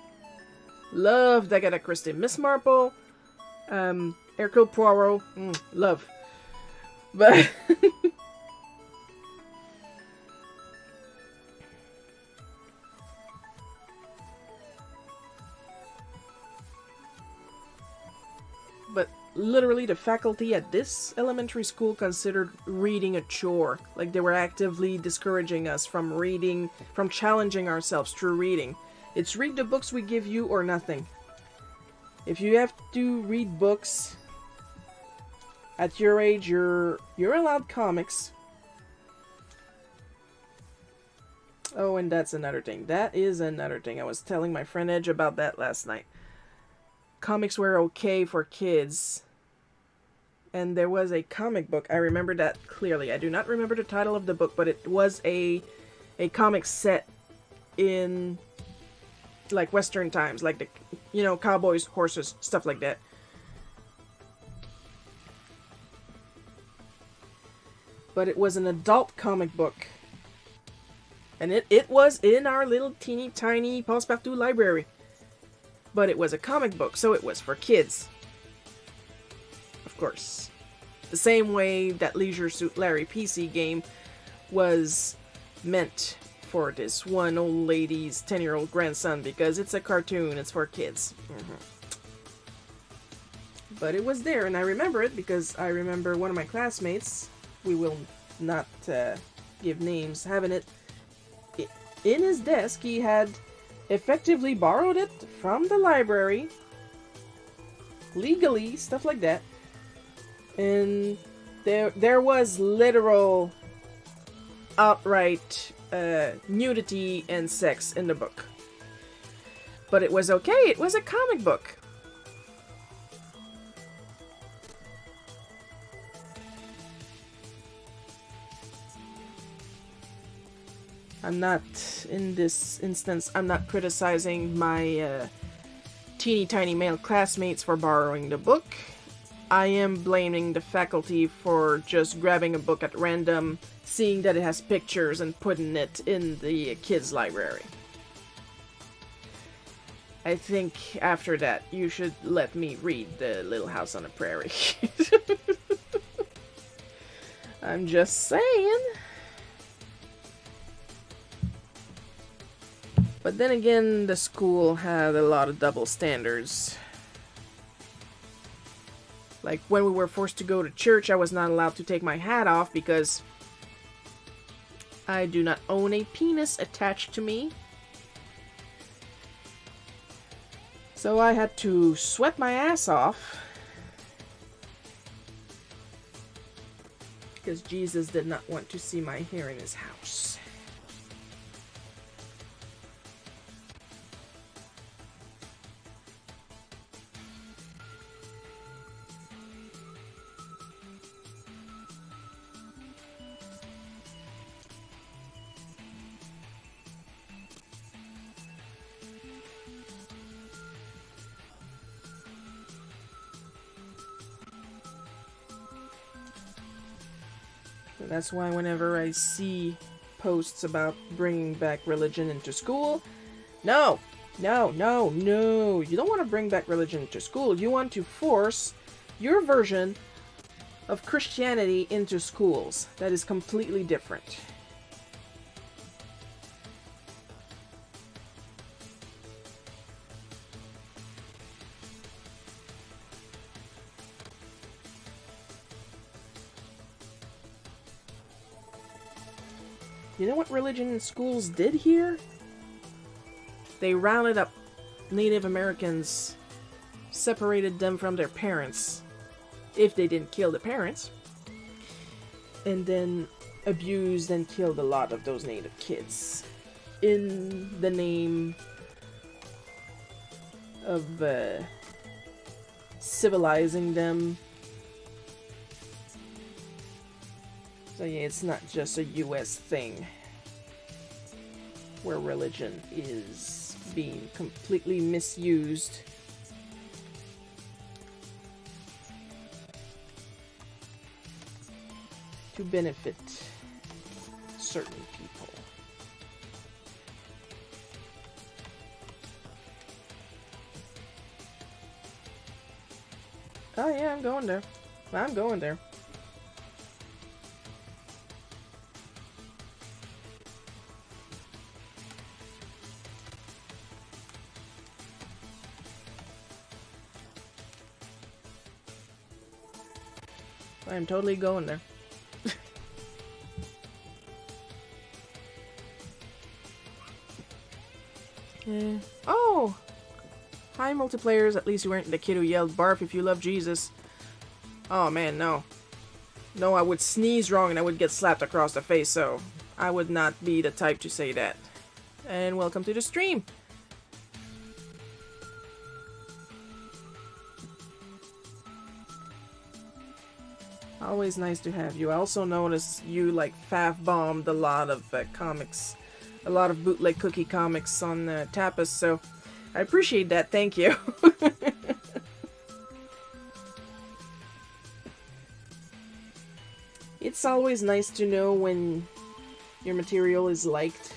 A: Loved Agatha Christie. Miss Marple, Hercule Poirot, love. But... But literally the faculty at this elementary school considered reading a chore. Like, they were actively discouraging us from reading, from challenging ourselves through reading. It's read the books we give you or nothing. If you have to read books at your age, you're allowed comics. Oh, and that's another thing. That is another thing. I was telling my friend Edge about that last night. Comics were okay for kids. And there was a comic book. I remember that clearly. I do not remember the title of the book, but it was a comic set in, like, Western times. Like, the, you know, cowboys, horses, stuff like that. But it was an adult comic book. And it was in our little teeny tiny Passepartout library. But it was a comic book, so it was for kids. Of course. The same way that Leisure Suit Larry PC game was meant for this one old lady's 10-year-old grandson, because it's a cartoon, it's for kids. But it was there, and I remember it because I remember one of my classmates, we will not give names, having it in his desk. He had effectively borrowed it from the library, legally, stuff like that. And there was literal outright nudity and sex in the book. But it was okay, it was a comic book. I'm not, in this instance, I'm not criticizing my teeny tiny male classmates for borrowing the book. I am blaming the faculty for just grabbing a book at random, seeing that it has pictures and putting it in the kids' library. I think after that, you should let me read The Little House on the Prairie. I'm just saying. But then again, the school had a lot of double standards. Like, when we were forced to go to church, I was not allowed to take my hat off because I do not own a penis attached to me. So I had to sweat my ass off because Jesus did not want to see my hair in his house. That's why whenever I see posts about bringing back religion into school, no, you don't want to bring back religion into school. You want to force your version of Christianity into schools. That is completely different. You know what religion in schools did here? They rounded up Native Americans, separated them from their parents, if they didn't kill the parents, and then abused and killed a lot of those Native kids in the name of civilizing them. So yeah, it's not just a US thing where religion is being completely misused. To benefit certain people. Oh yeah, I'm going there. I'm going there. I'm totally going there. Yeah. Oh! Hi, multiplayers. At least you weren't the kid who yelled barf if you love Jesus. Oh man, no. No, I would sneeze wrong and I would get slapped across the face, so I would not be the type to say that. And welcome to the stream. Always nice to have you. I also noticed you like faff-bombed a lot of comics, a lot of bootleg cookie comics on Tapas, so I appreciate that. Thank you. It's always nice to know when your material is liked.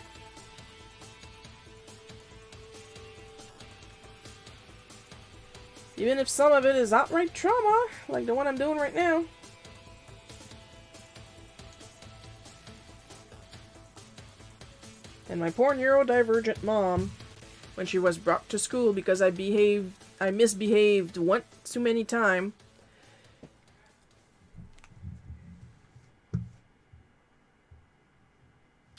A: Even if some of it is outright trauma, like the one I'm doing right now. And my poor neurodivergent mom, when she was brought to school because I misbehaved one too many times.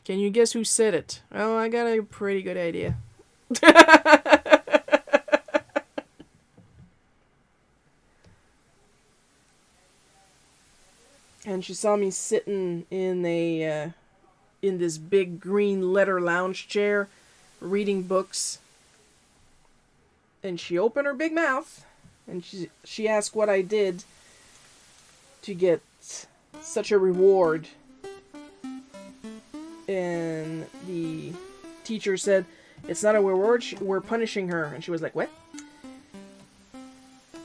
A: Can you guess who said it? Oh, I got a pretty good idea. And she saw me sitting in this big green leather lounge chair reading books. And she opened her big mouth and she asked what I did to get such a reward. And the teacher said, "It's not a reward, we're punishing her." And she was like, "What?"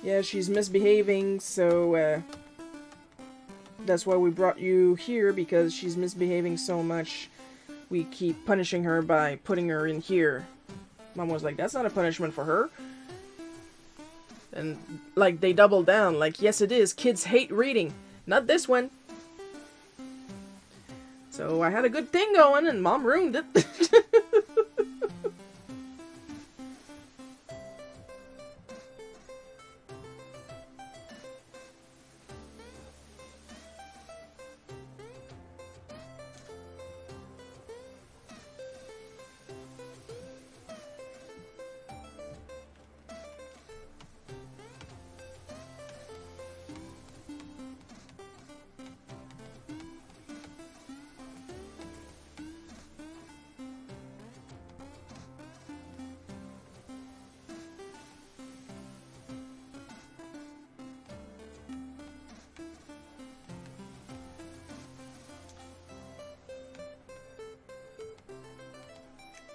A: "Yeah, she's misbehaving, so that's why we brought you here, because she's misbehaving so much. We keep punishing her by putting her in here." Mom was like, "That's not a punishment for her." And like they doubled down, like, "Yes it is, kids hate reading. Not this one." So I had a good thing going and Mom ruined it.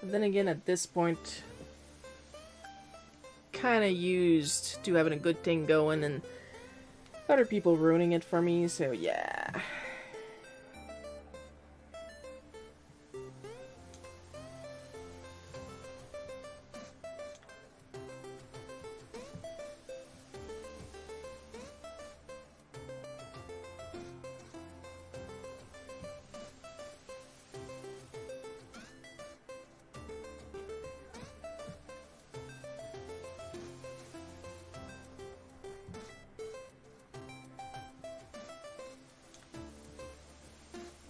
A: But then again, at this point, kind of used to having a good thing going and other people ruining it for me, so yeah.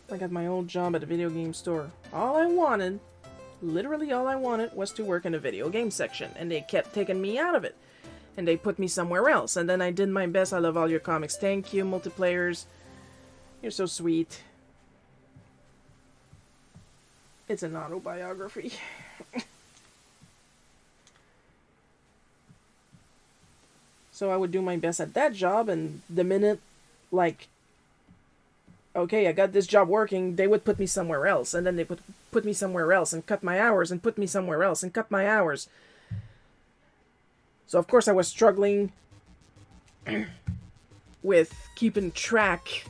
A: Like at my old job at a video game store, all I wanted, literally all I wanted, was to work in a video game section, and they kept taking me out of it. And they put me somewhere else, and then I did my best. I love all your comics. Thank you, multiplayers. You're so sweet. It's an autobiography. So I would do my best at that job, and the minute, like, okay, I got this job working, they would put me somewhere else, and then they put me somewhere else, and cut my hours, and put me somewhere else, and cut my hours. So of course I was struggling with keeping track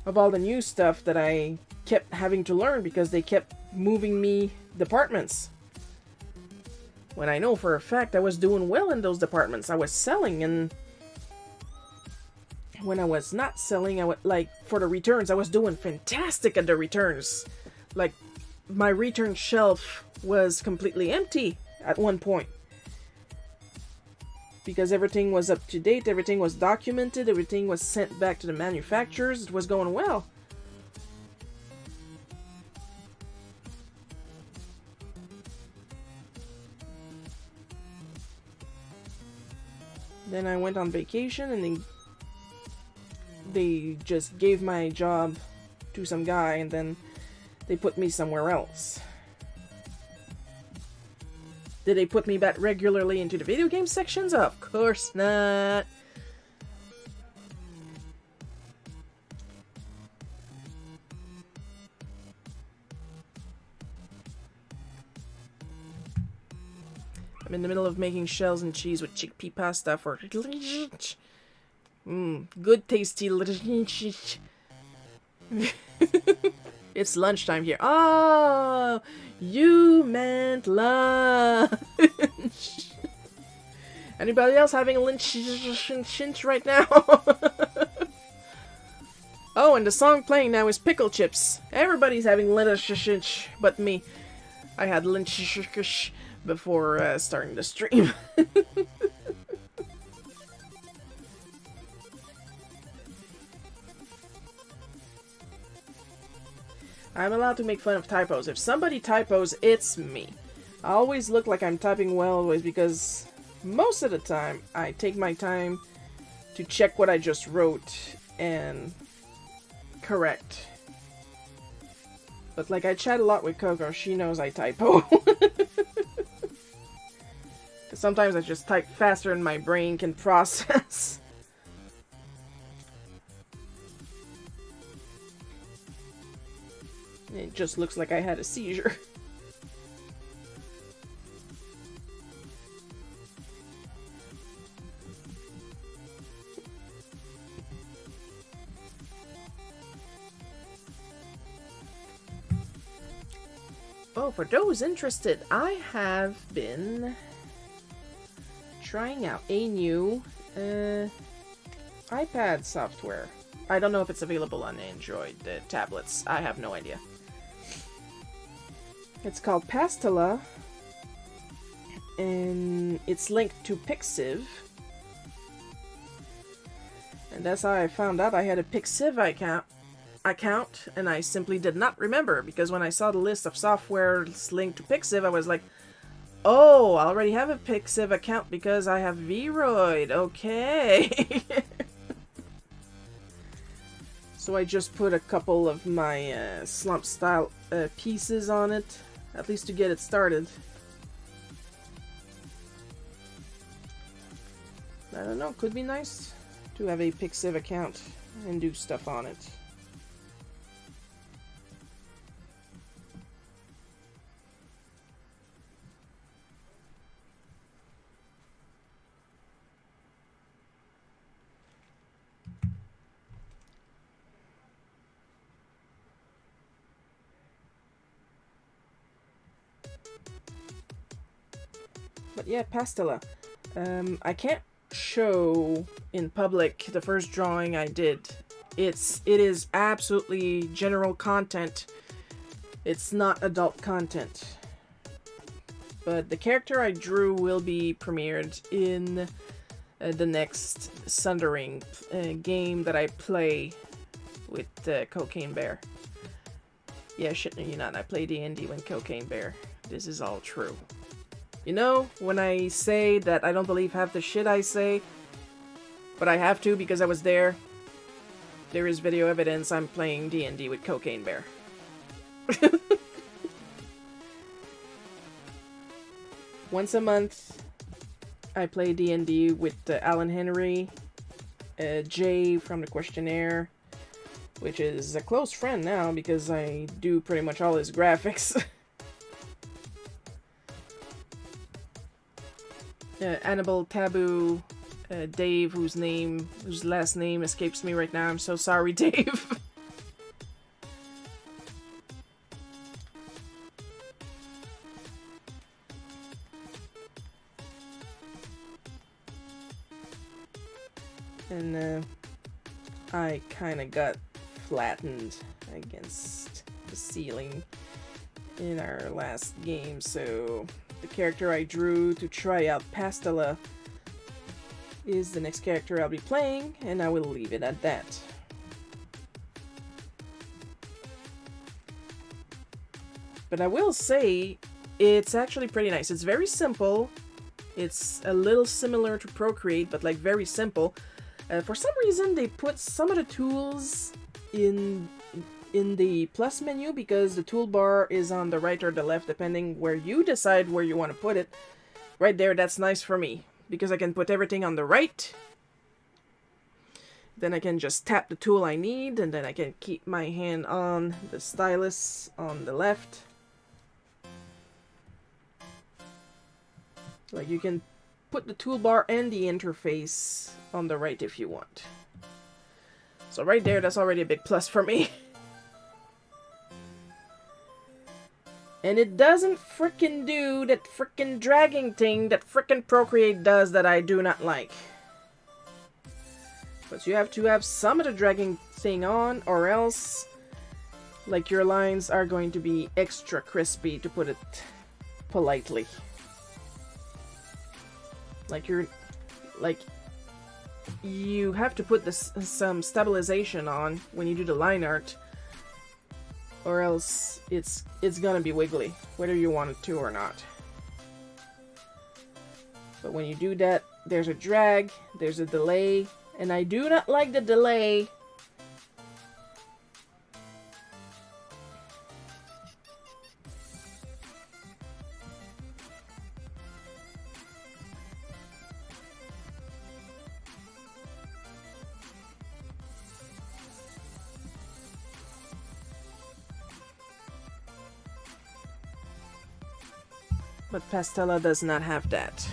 A: of all the new stuff that I kept having to learn, because they kept moving me departments. When I know for a fact I was doing well in those departments. I was selling, and when I was not selling, I would, like, for the returns, I was doing fantastic at the returns. Like, my return shelf was completely empty at one point. Because everything was up to date, everything was documented, everything was sent back to the manufacturers, it was going well. Then I went on vacation, and they just gave my job to some guy, and then they put me somewhere else. Did they put me back regularly into the video game sections? Of course not. I'm in the middle of making shells and cheese with chickpea pasta for good tasty. It's lunchtime here. Oh, you meant lunch. Anybody else having a lunch right now? Oh, and the song playing now is Pickle Chips. Everybody's having lunch but me. I had lunch before starting the stream. I'm allowed to make fun of typos. If somebody typos, it's me. I always look like I'm typing well always because most of the time I take my time to check what I just wrote and correct. But like I chat a lot with Coco, she knows I typo. Sometimes I just type faster than my brain can process. It just looks like I had a seizure. Oh, for those interested, I have been trying out a new iPad software. I don't know if it's available on Android tablets. I have no idea. It's called Pastilla, and it's linked to Pixiv. And that's how I found out I had a Pixiv account, and I simply did not remember, because when I saw the list of softwares linked to Pixiv, I was like, oh, I already have a Pixiv account because I have Vroid. Okay. So I just put a couple of my slump style pieces on it, at least to get it started. I don't know, could be nice to have a Pixiv account and do stuff on it. But yeah, Pastilla. I can't show in public the first drawing I did. It is absolutely general content. It's not adult content. But the character I drew will be premiered in the next Sundering game that I play with Cocaine Bear. Yeah, shit, no, you're not. I play D&D with Cocaine Bear. This is all true. You know, when I say that I don't believe half the shit I say, but I have to because I was there, there is video evidence I'm playing D&D with Cocaine Bear. Once a month, I play D&D with Alan Henry, Jay from the Questionnaire, which is a close friend now because I do pretty much all his graphics. Annabelle Taboo, Dave, whose last name escapes me right now. I'm so sorry, Dave. And I kind of got flattened against the ceiling in our last game, so the character I drew to try out Pastilla is the next character I'll be playing, and I will leave it at that. But I will say, it's actually pretty nice. It's very simple. It's a little similar to Procreate, but like very simple. For some reason, they put some of the tools in the plus menu because the toolbar is on the right or the left, depending where you decide where you want to put it. Right there, that's nice for me, because I can put everything on the right. Then I can just tap the tool I need, and then I can keep my hand on the stylus on the left. Like, you can put the toolbar and the interface on the right if you want. So right there, that's already a big plus for me. And it doesn't frickin' do that frickin' dragging thing that frickin' Procreate does that I do not like. But you have to have some of the dragging thing on, or else, like, your lines are going to be extra crispy, to put it politely. Like, you have to put some stabilization on when you do the line art, or else it's gonna be wiggly, whether you want it to or not. But when you do that, there's a drag, there's a delay, and I do not like the delay. But Pastella does not have that.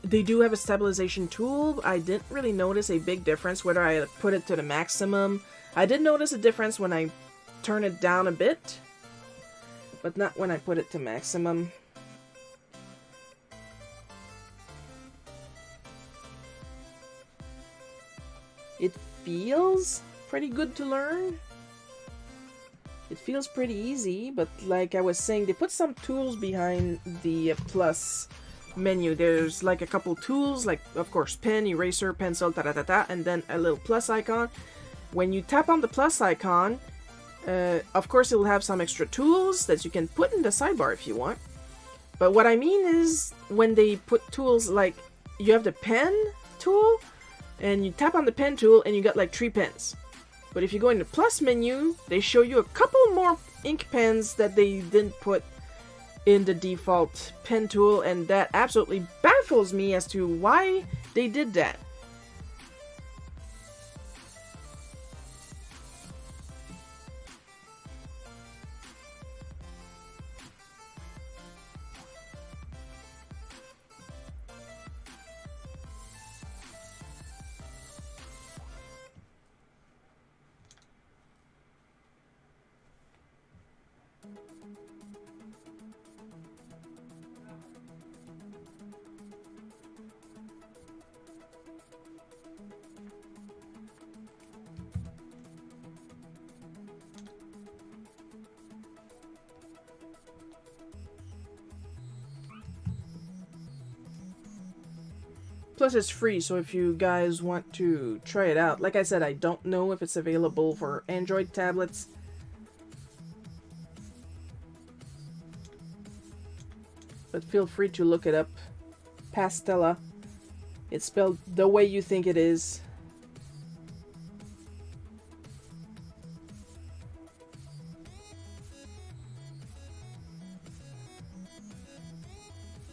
A: They do have a stabilization tool. I didn't really notice a big difference whether I put it to the maximum. I did notice a difference when I turn it down a bit, but not when I put it to maximum. It feels pretty good to learn. It feels pretty easy, but like I was saying, they put some tools behind the plus menu. There's like a couple tools, like of course pen, eraser, pencil, ta-da-ta-ta, and then a little plus icon. When you tap on the plus icon, of course it'll have some extra tools that you can put in the sidebar if you want. But what I mean is when they put tools, like you have the pen tool, and you tap on the pen tool and you got like 3 pens. But if you go in the plus menu, they show you a couple more ink pens that they didn't put in the default pen tool, and that absolutely baffles me as to why they did that. Plus it's free, so if you guys want to try it out, like I said, I don't know if it's available for Android tablets. But feel free to look it up. Pastella. It's spelled the way you think it is.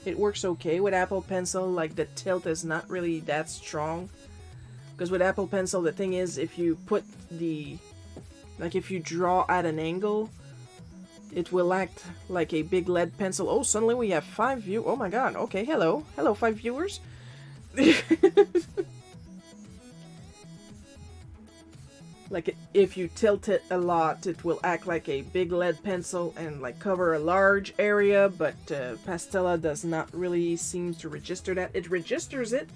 A: It works okay with Apple Pencil, like the tilt is not really that strong. Because with Apple Pencil, the thing is, if you put the... like if you draw at an angle, it will act like a big lead pencil. Oh, suddenly we have 5 views. Oh my god, okay, hello. Hello, 5 viewers. Like, if you tilt it a lot, it will act like a big lead pencil and, like, cover a large area, but Pastella does not really seem to register that. It registers it,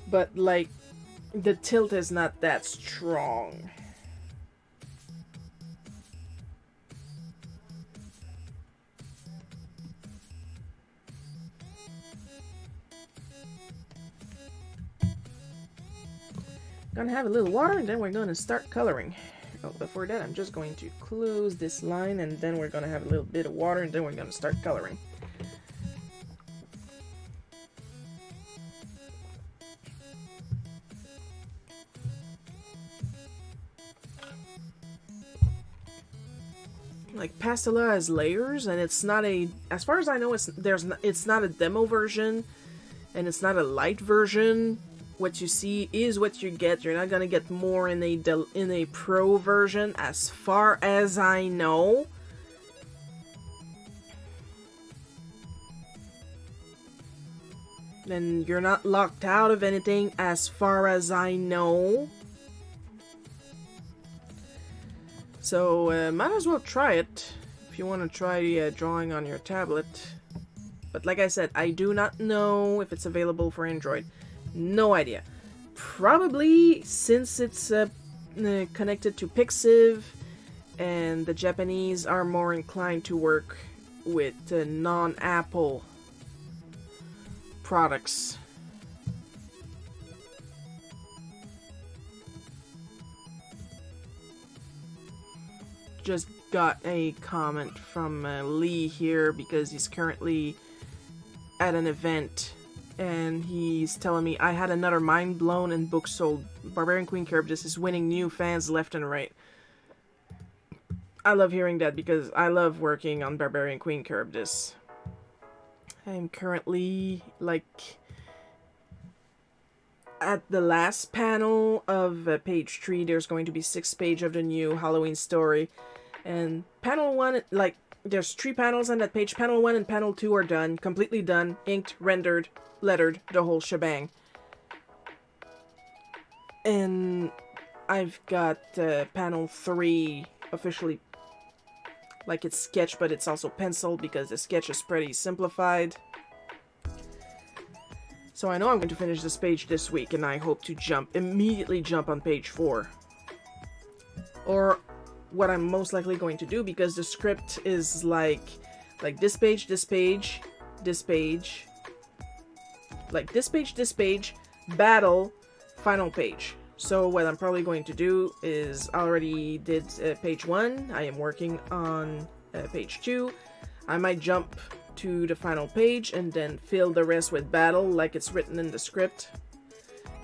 A: but, like, the tilt is not that strong. Gonna have a little water and then we're gonna start coloring. Oh, before that I'm just going to close this line and then we're gonna have a little bit of water and then we're gonna start coloring. Like Pastella has layers and it's not a, as far as I know, it's not a demo version and it's not a light version. What you see is what you get. You're not gonna get more in a pro version, as far as I know. And you're not locked out of anything, as far as I know. So might as well try it if you want to try drawing on your tablet. But like I said, I do not know if it's available for Android. No idea. Probably, since it's connected to Pixiv, and the Japanese are more inclined to work with non-Apple products. Just got a comment from Lee here because he's currently at an event, and he's telling me I had another mind blown and book sold. Barbarian Queen Charybdis is winning new fans left and right. I love hearing that because I love working on Barbarian Queen Charybdis. I'm currently, like, at the last panel of page 3. There's going to be 6 pages of the new Halloween story. And panel 1, like, there's 3 panels on that page. Panel 1 and panel 2 are done. Completely done. Inked, rendered, lettered, the whole shebang. And I've got panel 3 officially, like, it's sketched, but it's also penciled because the sketch is pretty simplified. So I know I'm going to finish this page this week, and I hope to immediately jump on page 4. Or what I'm most likely going to do, because the script is like this page, this page, this page, like this page, battle, final page. So what I'm probably going to do is, I already did page 1, I am working on page 2, I might jump to the final page and then fill the rest with battle like it's written in the script,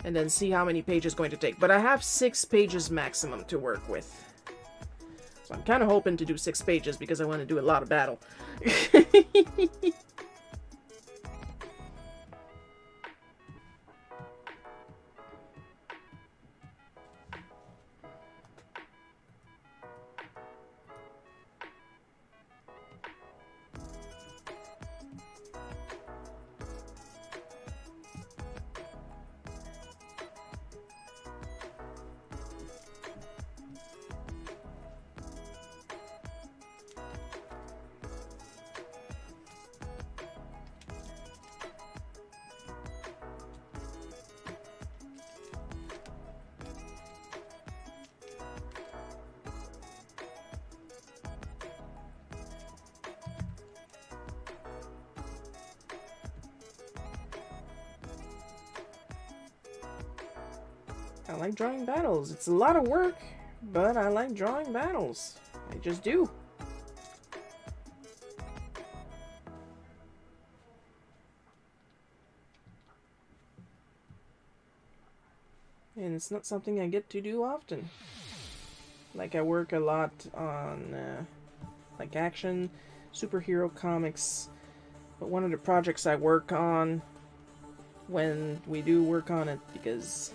A: and then see how many pages it's going to take. But I have 6 pages maximum to work with. So I'm kind of hoping to do 6 pages because I want to do a lot of battle. I like drawing battles. It's a lot of work, but I like drawing battles. I just do. And it's not something I get to do often. Like, I work a lot on like action, superhero comics, but one of the projects I work on, when we do work on it, because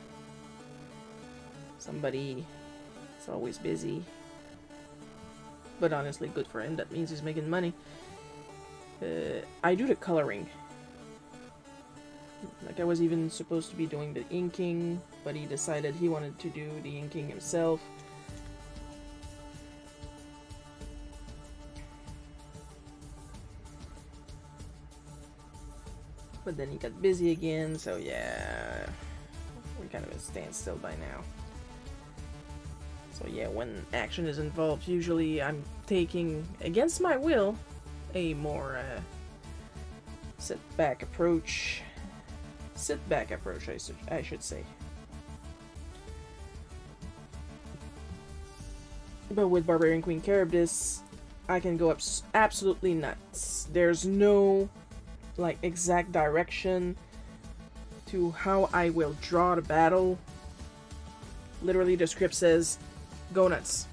A: somebody is always busy, but honestly good for him, that means he's making money. I do the coloring. Like, I was even supposed to be doing the inking, but he decided he wanted to do the inking himself. But then he got busy again, so yeah, we're kind of at a standstill by now. So yeah, when action is involved, usually I'm taking, against my will, a more sit-back approach. Sit-back approach, I should say. But with Barbarian Queen Charybdis, I can go up absolutely nuts. There's no, like, exact direction to how I will draw the battle. Literally, the script says, go nuts.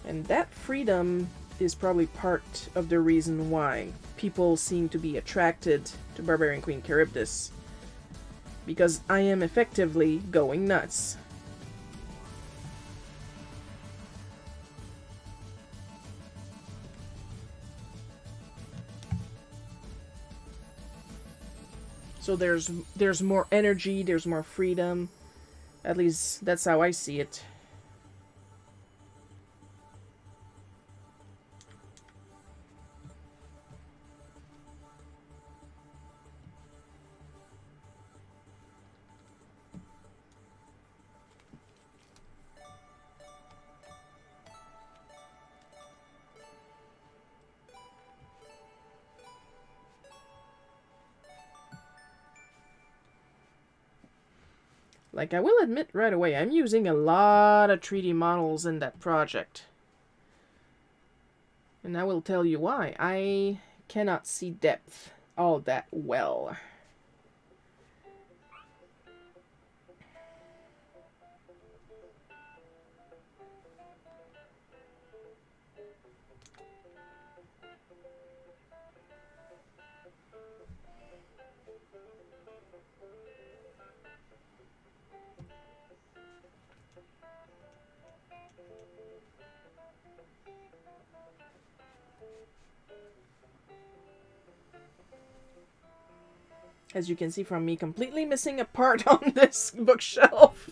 A: And that freedom is probably part of the reason why people seem to be attracted to Barbarian Queen Charybdis. Because I am effectively going nuts. So there's more energy, there's more freedom. At least that's how I see it. Like, I will admit right away, I'm using a lot of 3D models in that project. And I will tell you why. I cannot see depth all that well. As you can see from me completely missing a part on this bookshelf.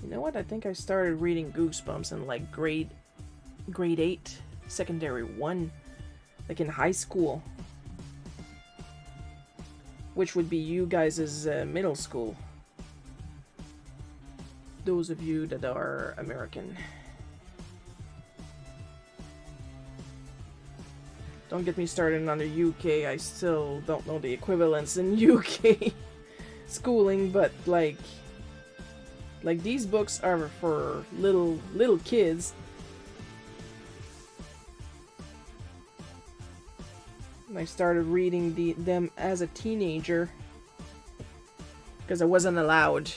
A: You know what? I think I started reading Goosebumps in like grade 8, secondary 1, like in high school. Which would be you guys' middle school. Those of you that are American. Don't get me started on the UK. I still don't know the equivalents in UK schooling, but like these books are for little kids. And I started reading them as a teenager because I wasn't allowed,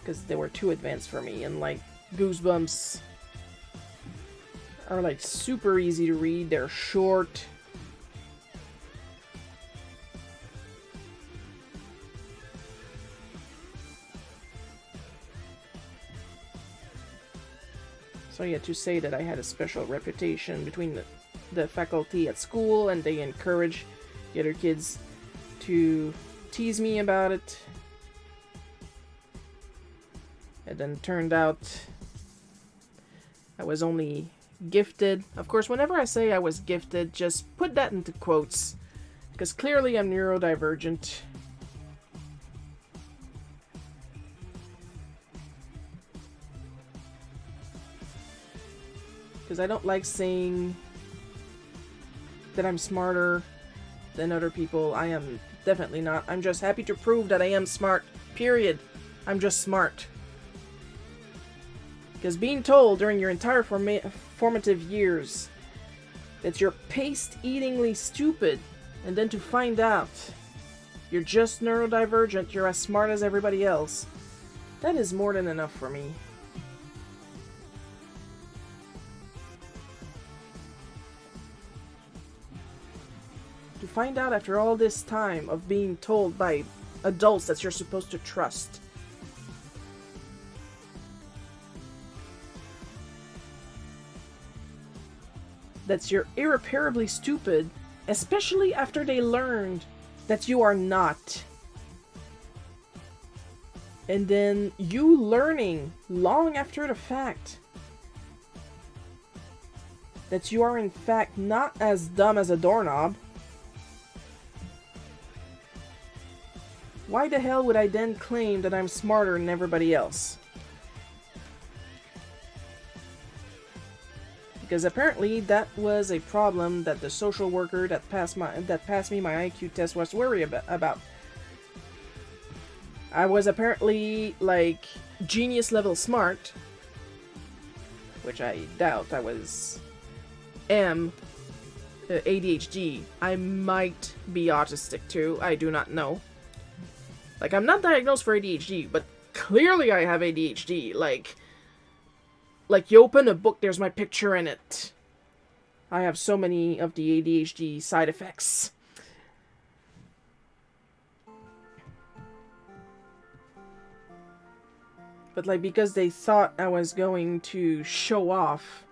A: because they were too advanced for me. And like Goosebumps are like super easy to read. They're short. So yeah, to say that I had a special reputation between the faculty at school, and they encourage the other kids to tease me about it. And then turned out I was only gifted. Of course, whenever I say I was gifted, just put that into quotes, because clearly I'm neurodivergent. Because I don't like saying that I'm smarter than other people. I am definitely not. I'm just happy to prove that I am smart. Period. I'm just smart. Because being told during your entire formative years that you're paste-eatingly stupid, and then to find out you're just neurodivergent, you're as smart as everybody else, that is more than enough for me. To find out after all this time of being told by adults that you're supposed to trust. That you're irreparably stupid, especially after they learned that you are not. And then you learning long after the fact that you are in fact not as dumb as a doorknob. Why the hell would I then claim that I'm smarter than everybody else? Because apparently that was a problem that the social worker that passed me my IQ test was worried about. I was apparently like genius level smart, which I doubt. I was ADHD. I might be autistic too. I do not know. Like, I'm not diagnosed for ADHD, but clearly I have ADHD. Like you open a book, there's my picture in it. I have so many of the ADHD side effects. But, like, because they thought I was going to show off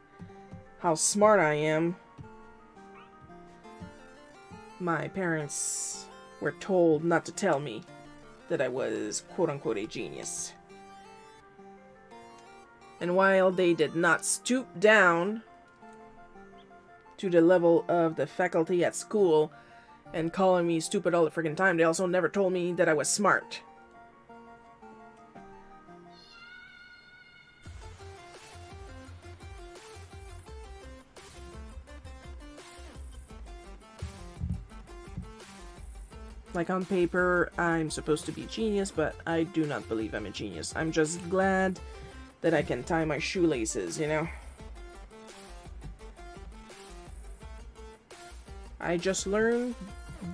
A: how smart I am, my parents were told not to tell me that I was quote-unquote a genius. And while they did not stoop down to the level of the faculty at school and calling me stupid all the freaking time, they also never told me that I was smart. Like, on paper, I'm supposed to be a genius, but I do not believe I'm a genius. I'm just glad that I can tie my shoelaces, you know? I just learn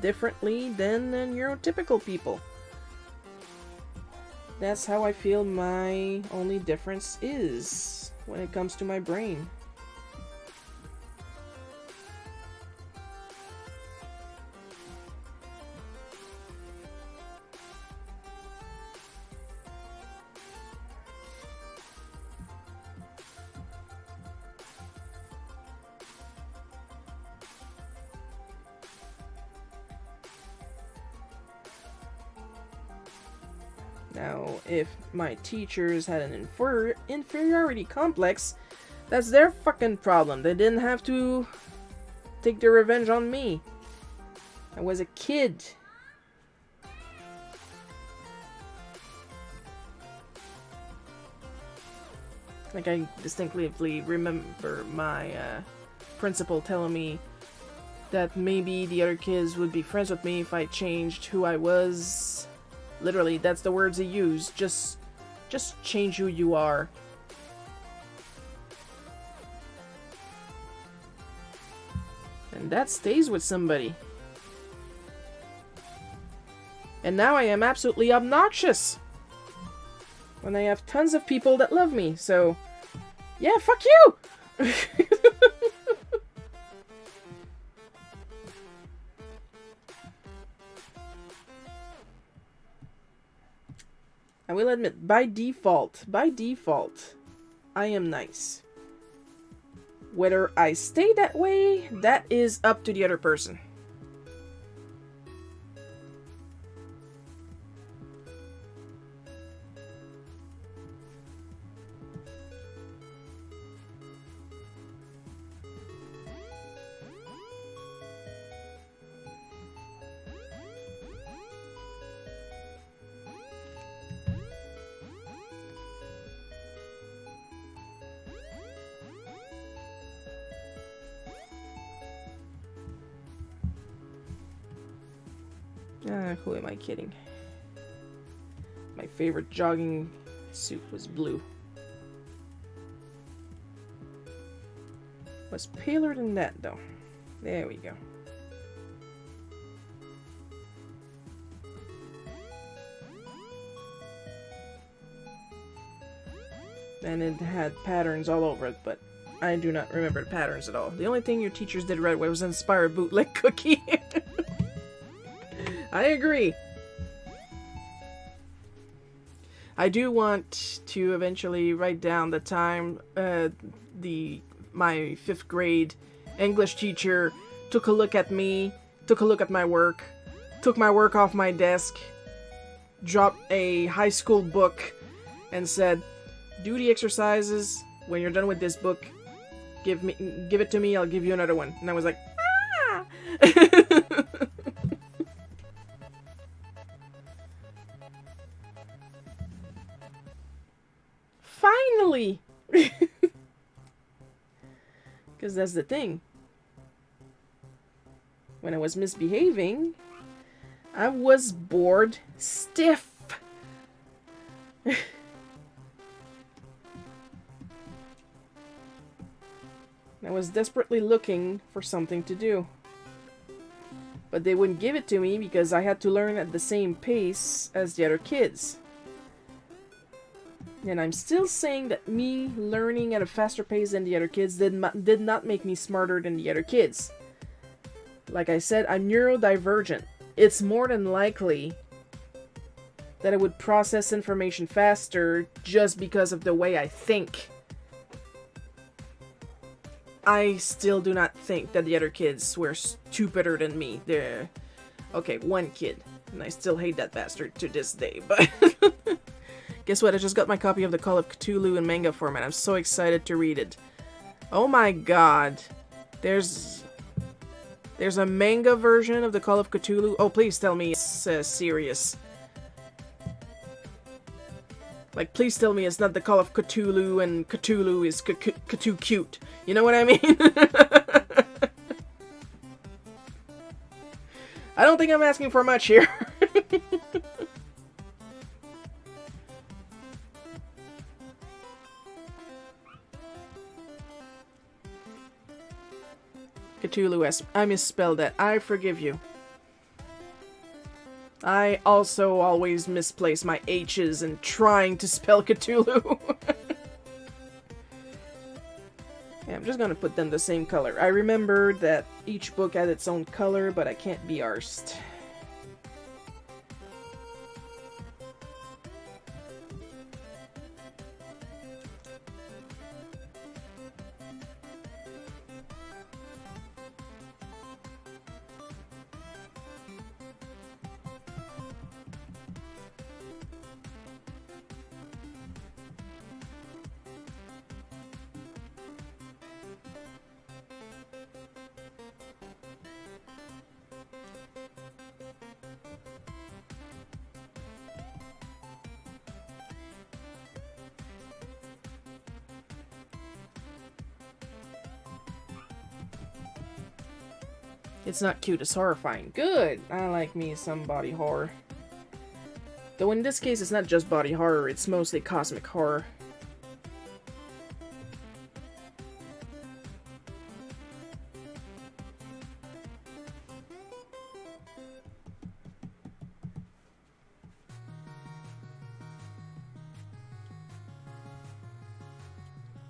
A: differently than neurotypical people. That's how I feel my only difference is when it comes to my brain. Now, if my teachers had an inferiority complex, that's their fucking problem. They didn't have to take their revenge on me. I was a kid. Like, I distinctly remember my principal telling me that maybe the other kids would be friends with me if I changed who I was. Literally, that's the words he used. Just change who you are. And that stays with somebody. And now I am absolutely obnoxious when I have tons of people that love me. So, yeah, fuck you! I will admit, by default, I am nice. Whether I stay that way, that is up to the other person. Who am I kidding? My favorite jogging suit was blue. Was paler than that, though. There we go. And it had patterns all over it, but I do not remember the patterns at all. The only thing your teachers did right was inspire a bootleg cookie. I agree. I do want to eventually write down the time my 5th grade English teacher took a look at me, took a look at my work, took my work off my desk, dropped a high school book, and said, "Do the exercises. When you're done with this book, give it to me. I'll give you another one." And I was like, ah! Finally! Because that's the thing. When I was misbehaving, I was bored stiff. I was desperately looking for something to do. But they wouldn't give it to me because I had to learn at the same pace as the other kids. And I'm still saying that me learning at a faster pace than the other kids did not make me smarter than the other kids. Like I said, I'm neurodivergent. It's more than likely that I would process information faster just because of the way I think. I still do not think that the other kids were stupider than me. Okay, one kid. And I still hate that bastard to this day, but... Guess what? I just got my copy of the Call of Cthulhu in manga format. I'm so excited to read it. Oh my god. There's a manga version of the Call of Cthulhu. Oh, please tell me it's serious. Like, please tell me it's not the Call of Cthulhu and Cthulhu is Cthulhu cute. You know what I mean? I don't think I'm asking for much here. Cthulhu, I misspelled that. I forgive you. I also always misplace my H's in trying to spell Cthulhu. Yeah, I'm just gonna put them the same color. I remember that each book had its own color, but I can't be arsed. It's not cute, it's horrifying. Good! I like me some body horror. Though in this case, it's not just body horror, it's mostly cosmic horror.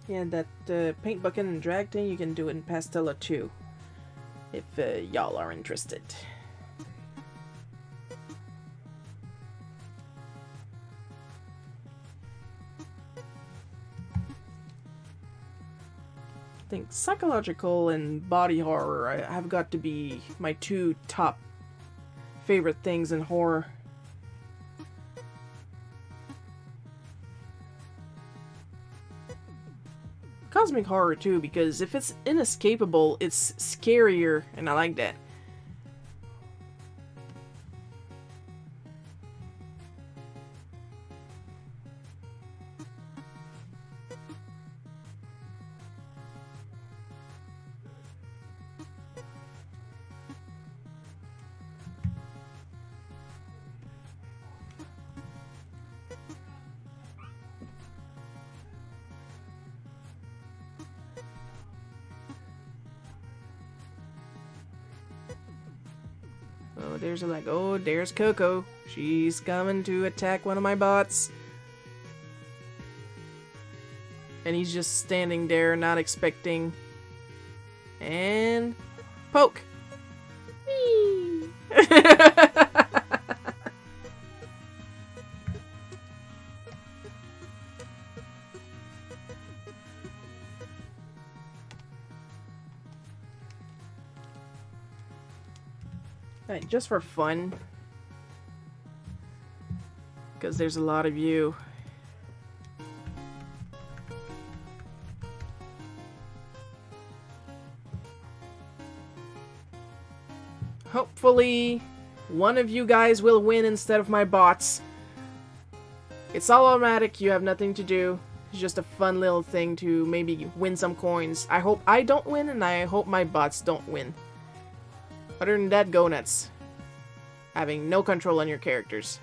A: Yeah, that paint bucket and drag thing, you can do it in Pastella too. If y'all are interested. I think psychological and body horror have got to be my two top favorite things in horror. Cosmic horror too, because if it's inescapable, it's scarier, and I like that. Oh, there's a like, oh, there's Coco. She's coming to attack one of my bots. And he's just standing there, not expecting. And poke. Whee! Right, just for fun. Because there's a lot of you. Hopefully, one of you guys will win instead of my bots. It's all automatic, you have nothing to do. It's just a fun little thing to maybe win some coins. I hope I don't win, and I hope my bots don't win. Other than that, go nuts. Having no control on your characters.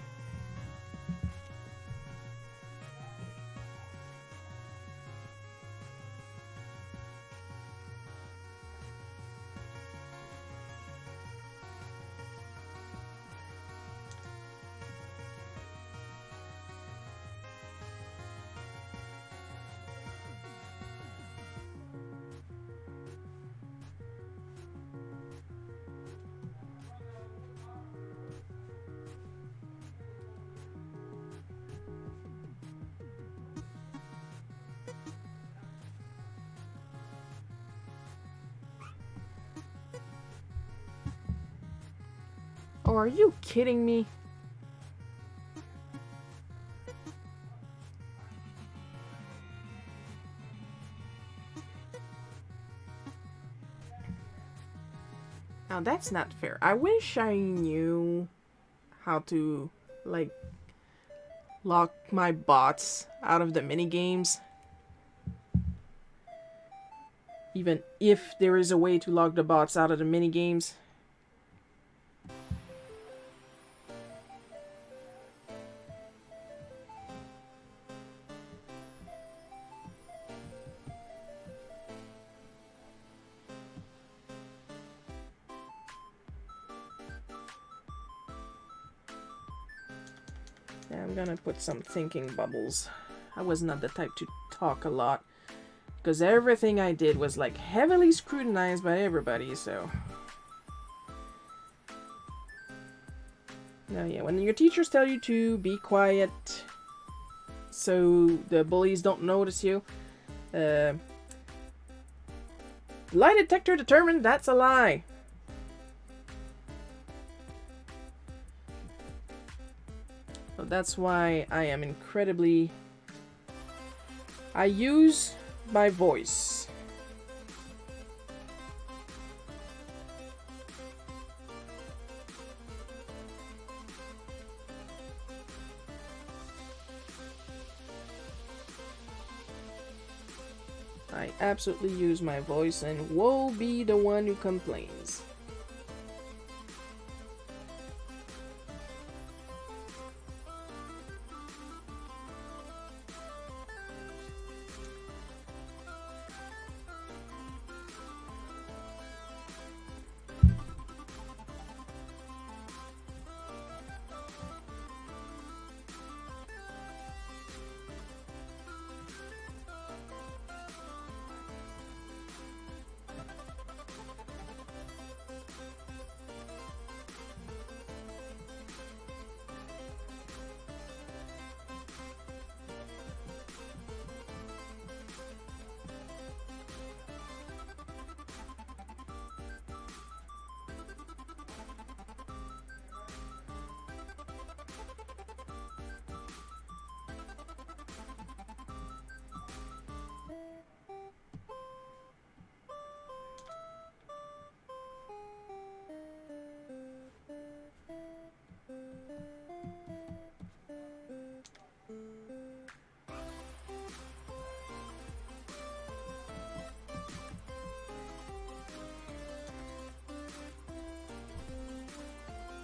A: Oh, are you kidding me? Now that's not fair. I wish I knew how to, like, lock my bots out of the mini games. Even if there is a way to lock the bots out of the mini games. Yeah, I'm gonna put some thinking bubbles. I was not the type to talk a lot. Because everything I did was like heavily scrutinized by everybody, so. No, yeah, when your teachers tell you to be quiet so the bullies don't notice you, lie detector determined that's a lie. So that's why I am incredibly... I use my voice. I absolutely use my voice, and woe be the one who complains.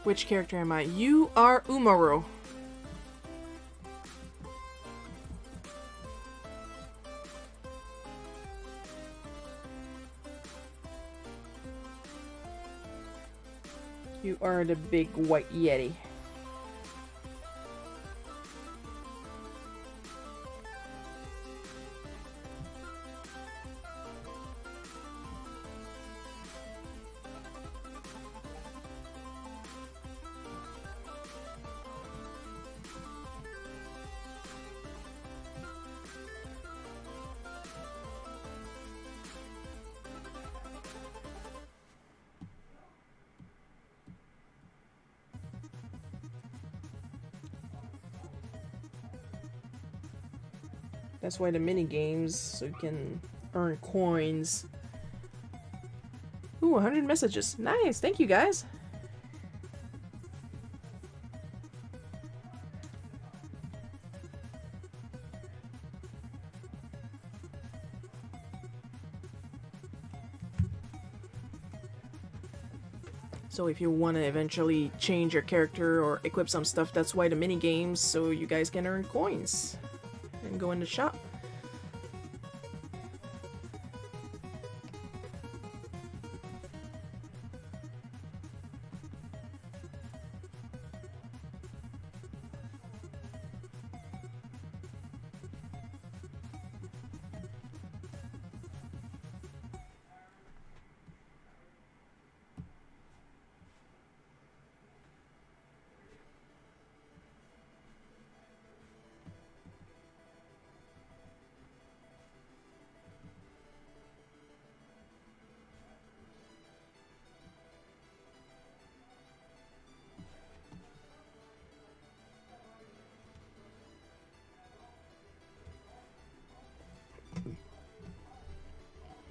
A: Which character am I? You are Umaru. You are the big white yeti. That's why the mini games, so you can earn coins. Ooh, 100 messages. Nice, thank you guys. So if you want to eventually change your character or equip some stuff, that's why the mini games, so you guys can earn coins and go in the shop.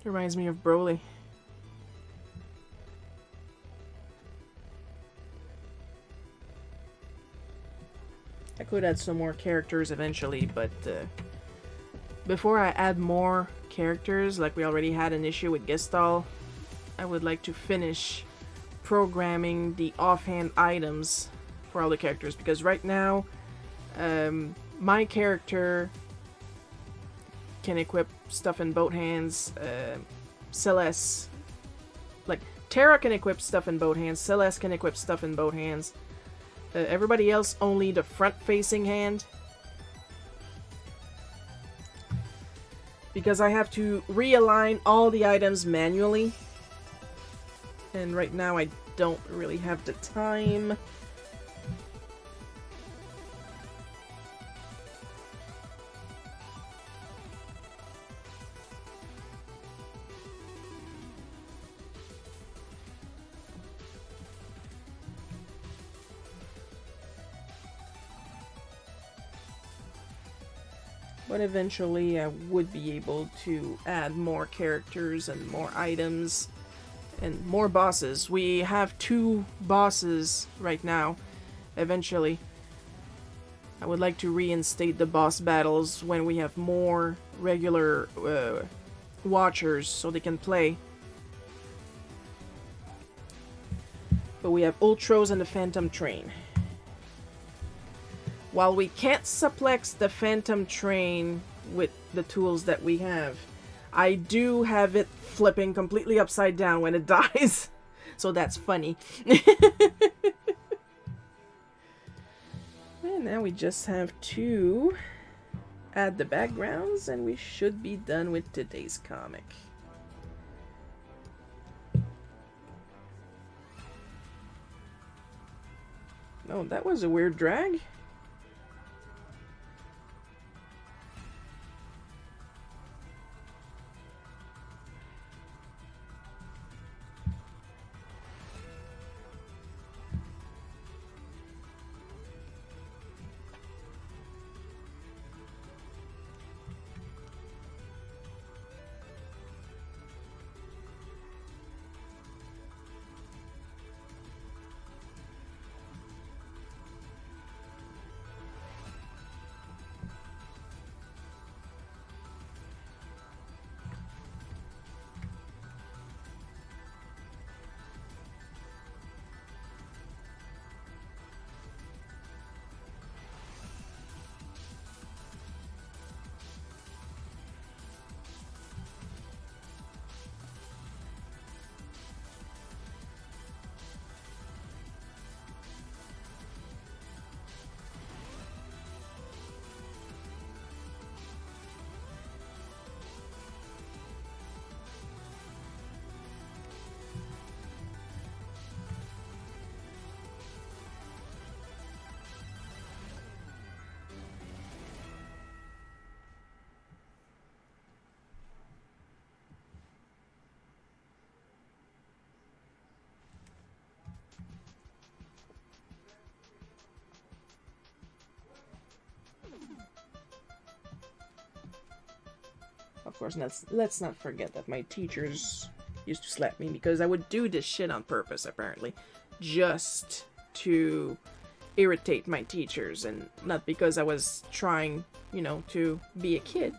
A: Reminds me of Broly. I could add some more characters eventually, but before I add more characters, like we already had an issue with Gestalt, I would like to finish programming the offhand items for all the characters, because right now my character can equip stuff in both hands. Celeste, like Terra can equip stuff in both hands. Celeste can equip stuff in both hands. Everybody else only the front-facing hand. Because I have to realign all the items manually. And right now I don't really have the time. But eventually I would be able to add more characters and more items and more bosses. We have 2 bosses right now. Eventually I would like to reinstate the boss battles when we have more regular watchers so they can play. But we have Ultros and the Phantom Train. While we can't suplex the Phantom Train with the tools that we have, I do have it flipping completely upside down when it dies. So that's funny. And now we just have to add the backgrounds and we should be done with today's comic. Oh, that was a weird drag. Of course, let's not forget that my teachers used to slap me because I would do this shit on purpose, apparently. Just to irritate my teachers, and not because I was trying, you know, to be a kid.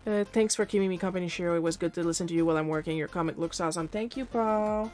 A: Thanks for keeping me company, Shiro. It was good to listen to you while I'm working. Your comic looks awesome. Thank you, Paul.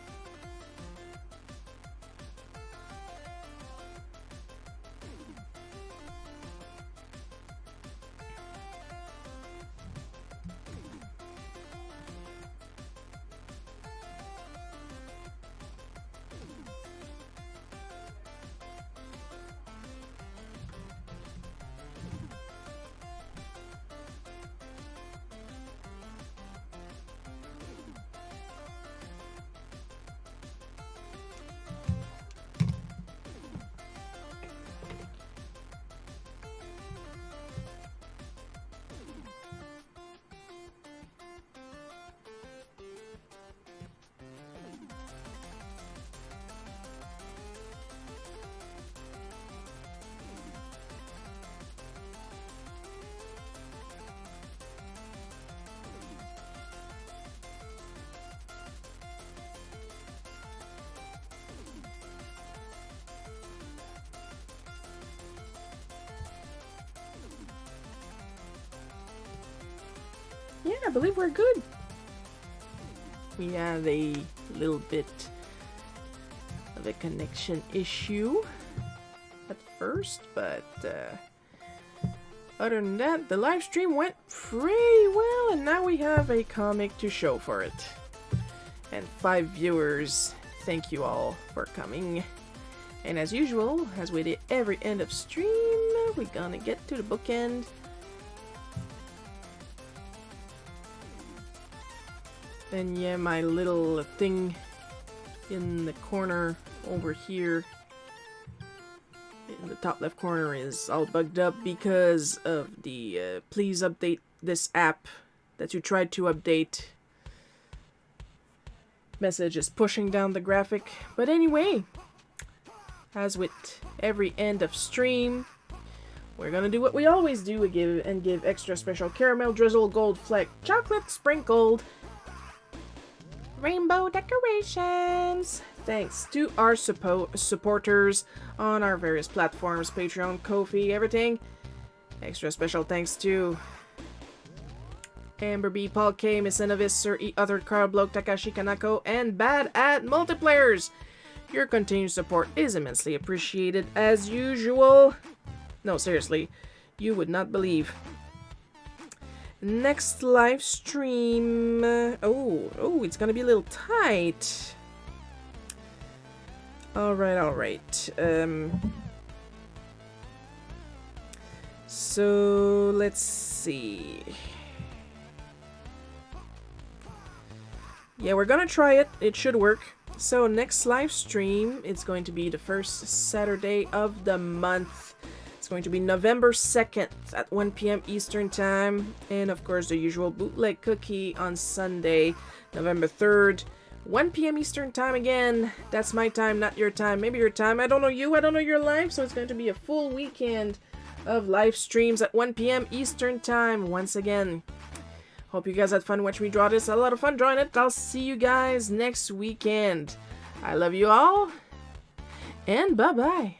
A: believe we're good. We had a little bit of a connection issue at first, but other than that, the live stream went pretty well, and now we have a comic to show for it. And 5 viewers. Thank you all for coming. And as usual, as we did every end of stream, we're gonna get to the bookend. And yeah, my little thing in the corner over here, in the top left corner, is all bugged up because of the please update this app that you tried to update message is pushing down the graphic. But anyway, as with every end of stream, we're gonna do what we always do, give extra special caramel drizzle, gold fleck, chocolate sprinkled, rainbow decorations. Thanks to our supporters on our various platforms, Patreon, Ko-fi, everything. Extra special thanks to Amber B, Paul K, Miss Enovis, Sir E, Other Carl Bloke, Takashi Kanako, and Bad at Multiplayers. Your continued support is immensely appreciated as usual. No, seriously, you would not believe. Next live stream. Oh, it's gonna be a little tight. Alright. So let's see. Yeah, we're gonna try it. It should work. So next live stream, it's going to be the first Saturday of the month. It's going to be November 2nd at 1 p.m. Eastern Time. And of course, the usual bootleg cookie on Sunday, November 3rd, 1 p.m. Eastern Time again. That's my time, not your time. Maybe your time. I don't know you. I don't know your life. So it's going to be a full weekend of live streams at 1 p.m. Eastern Time once again. Hope you guys had fun watching me draw this. A lot of fun drawing it. I'll see you guys next weekend. I love you all. And bye-bye.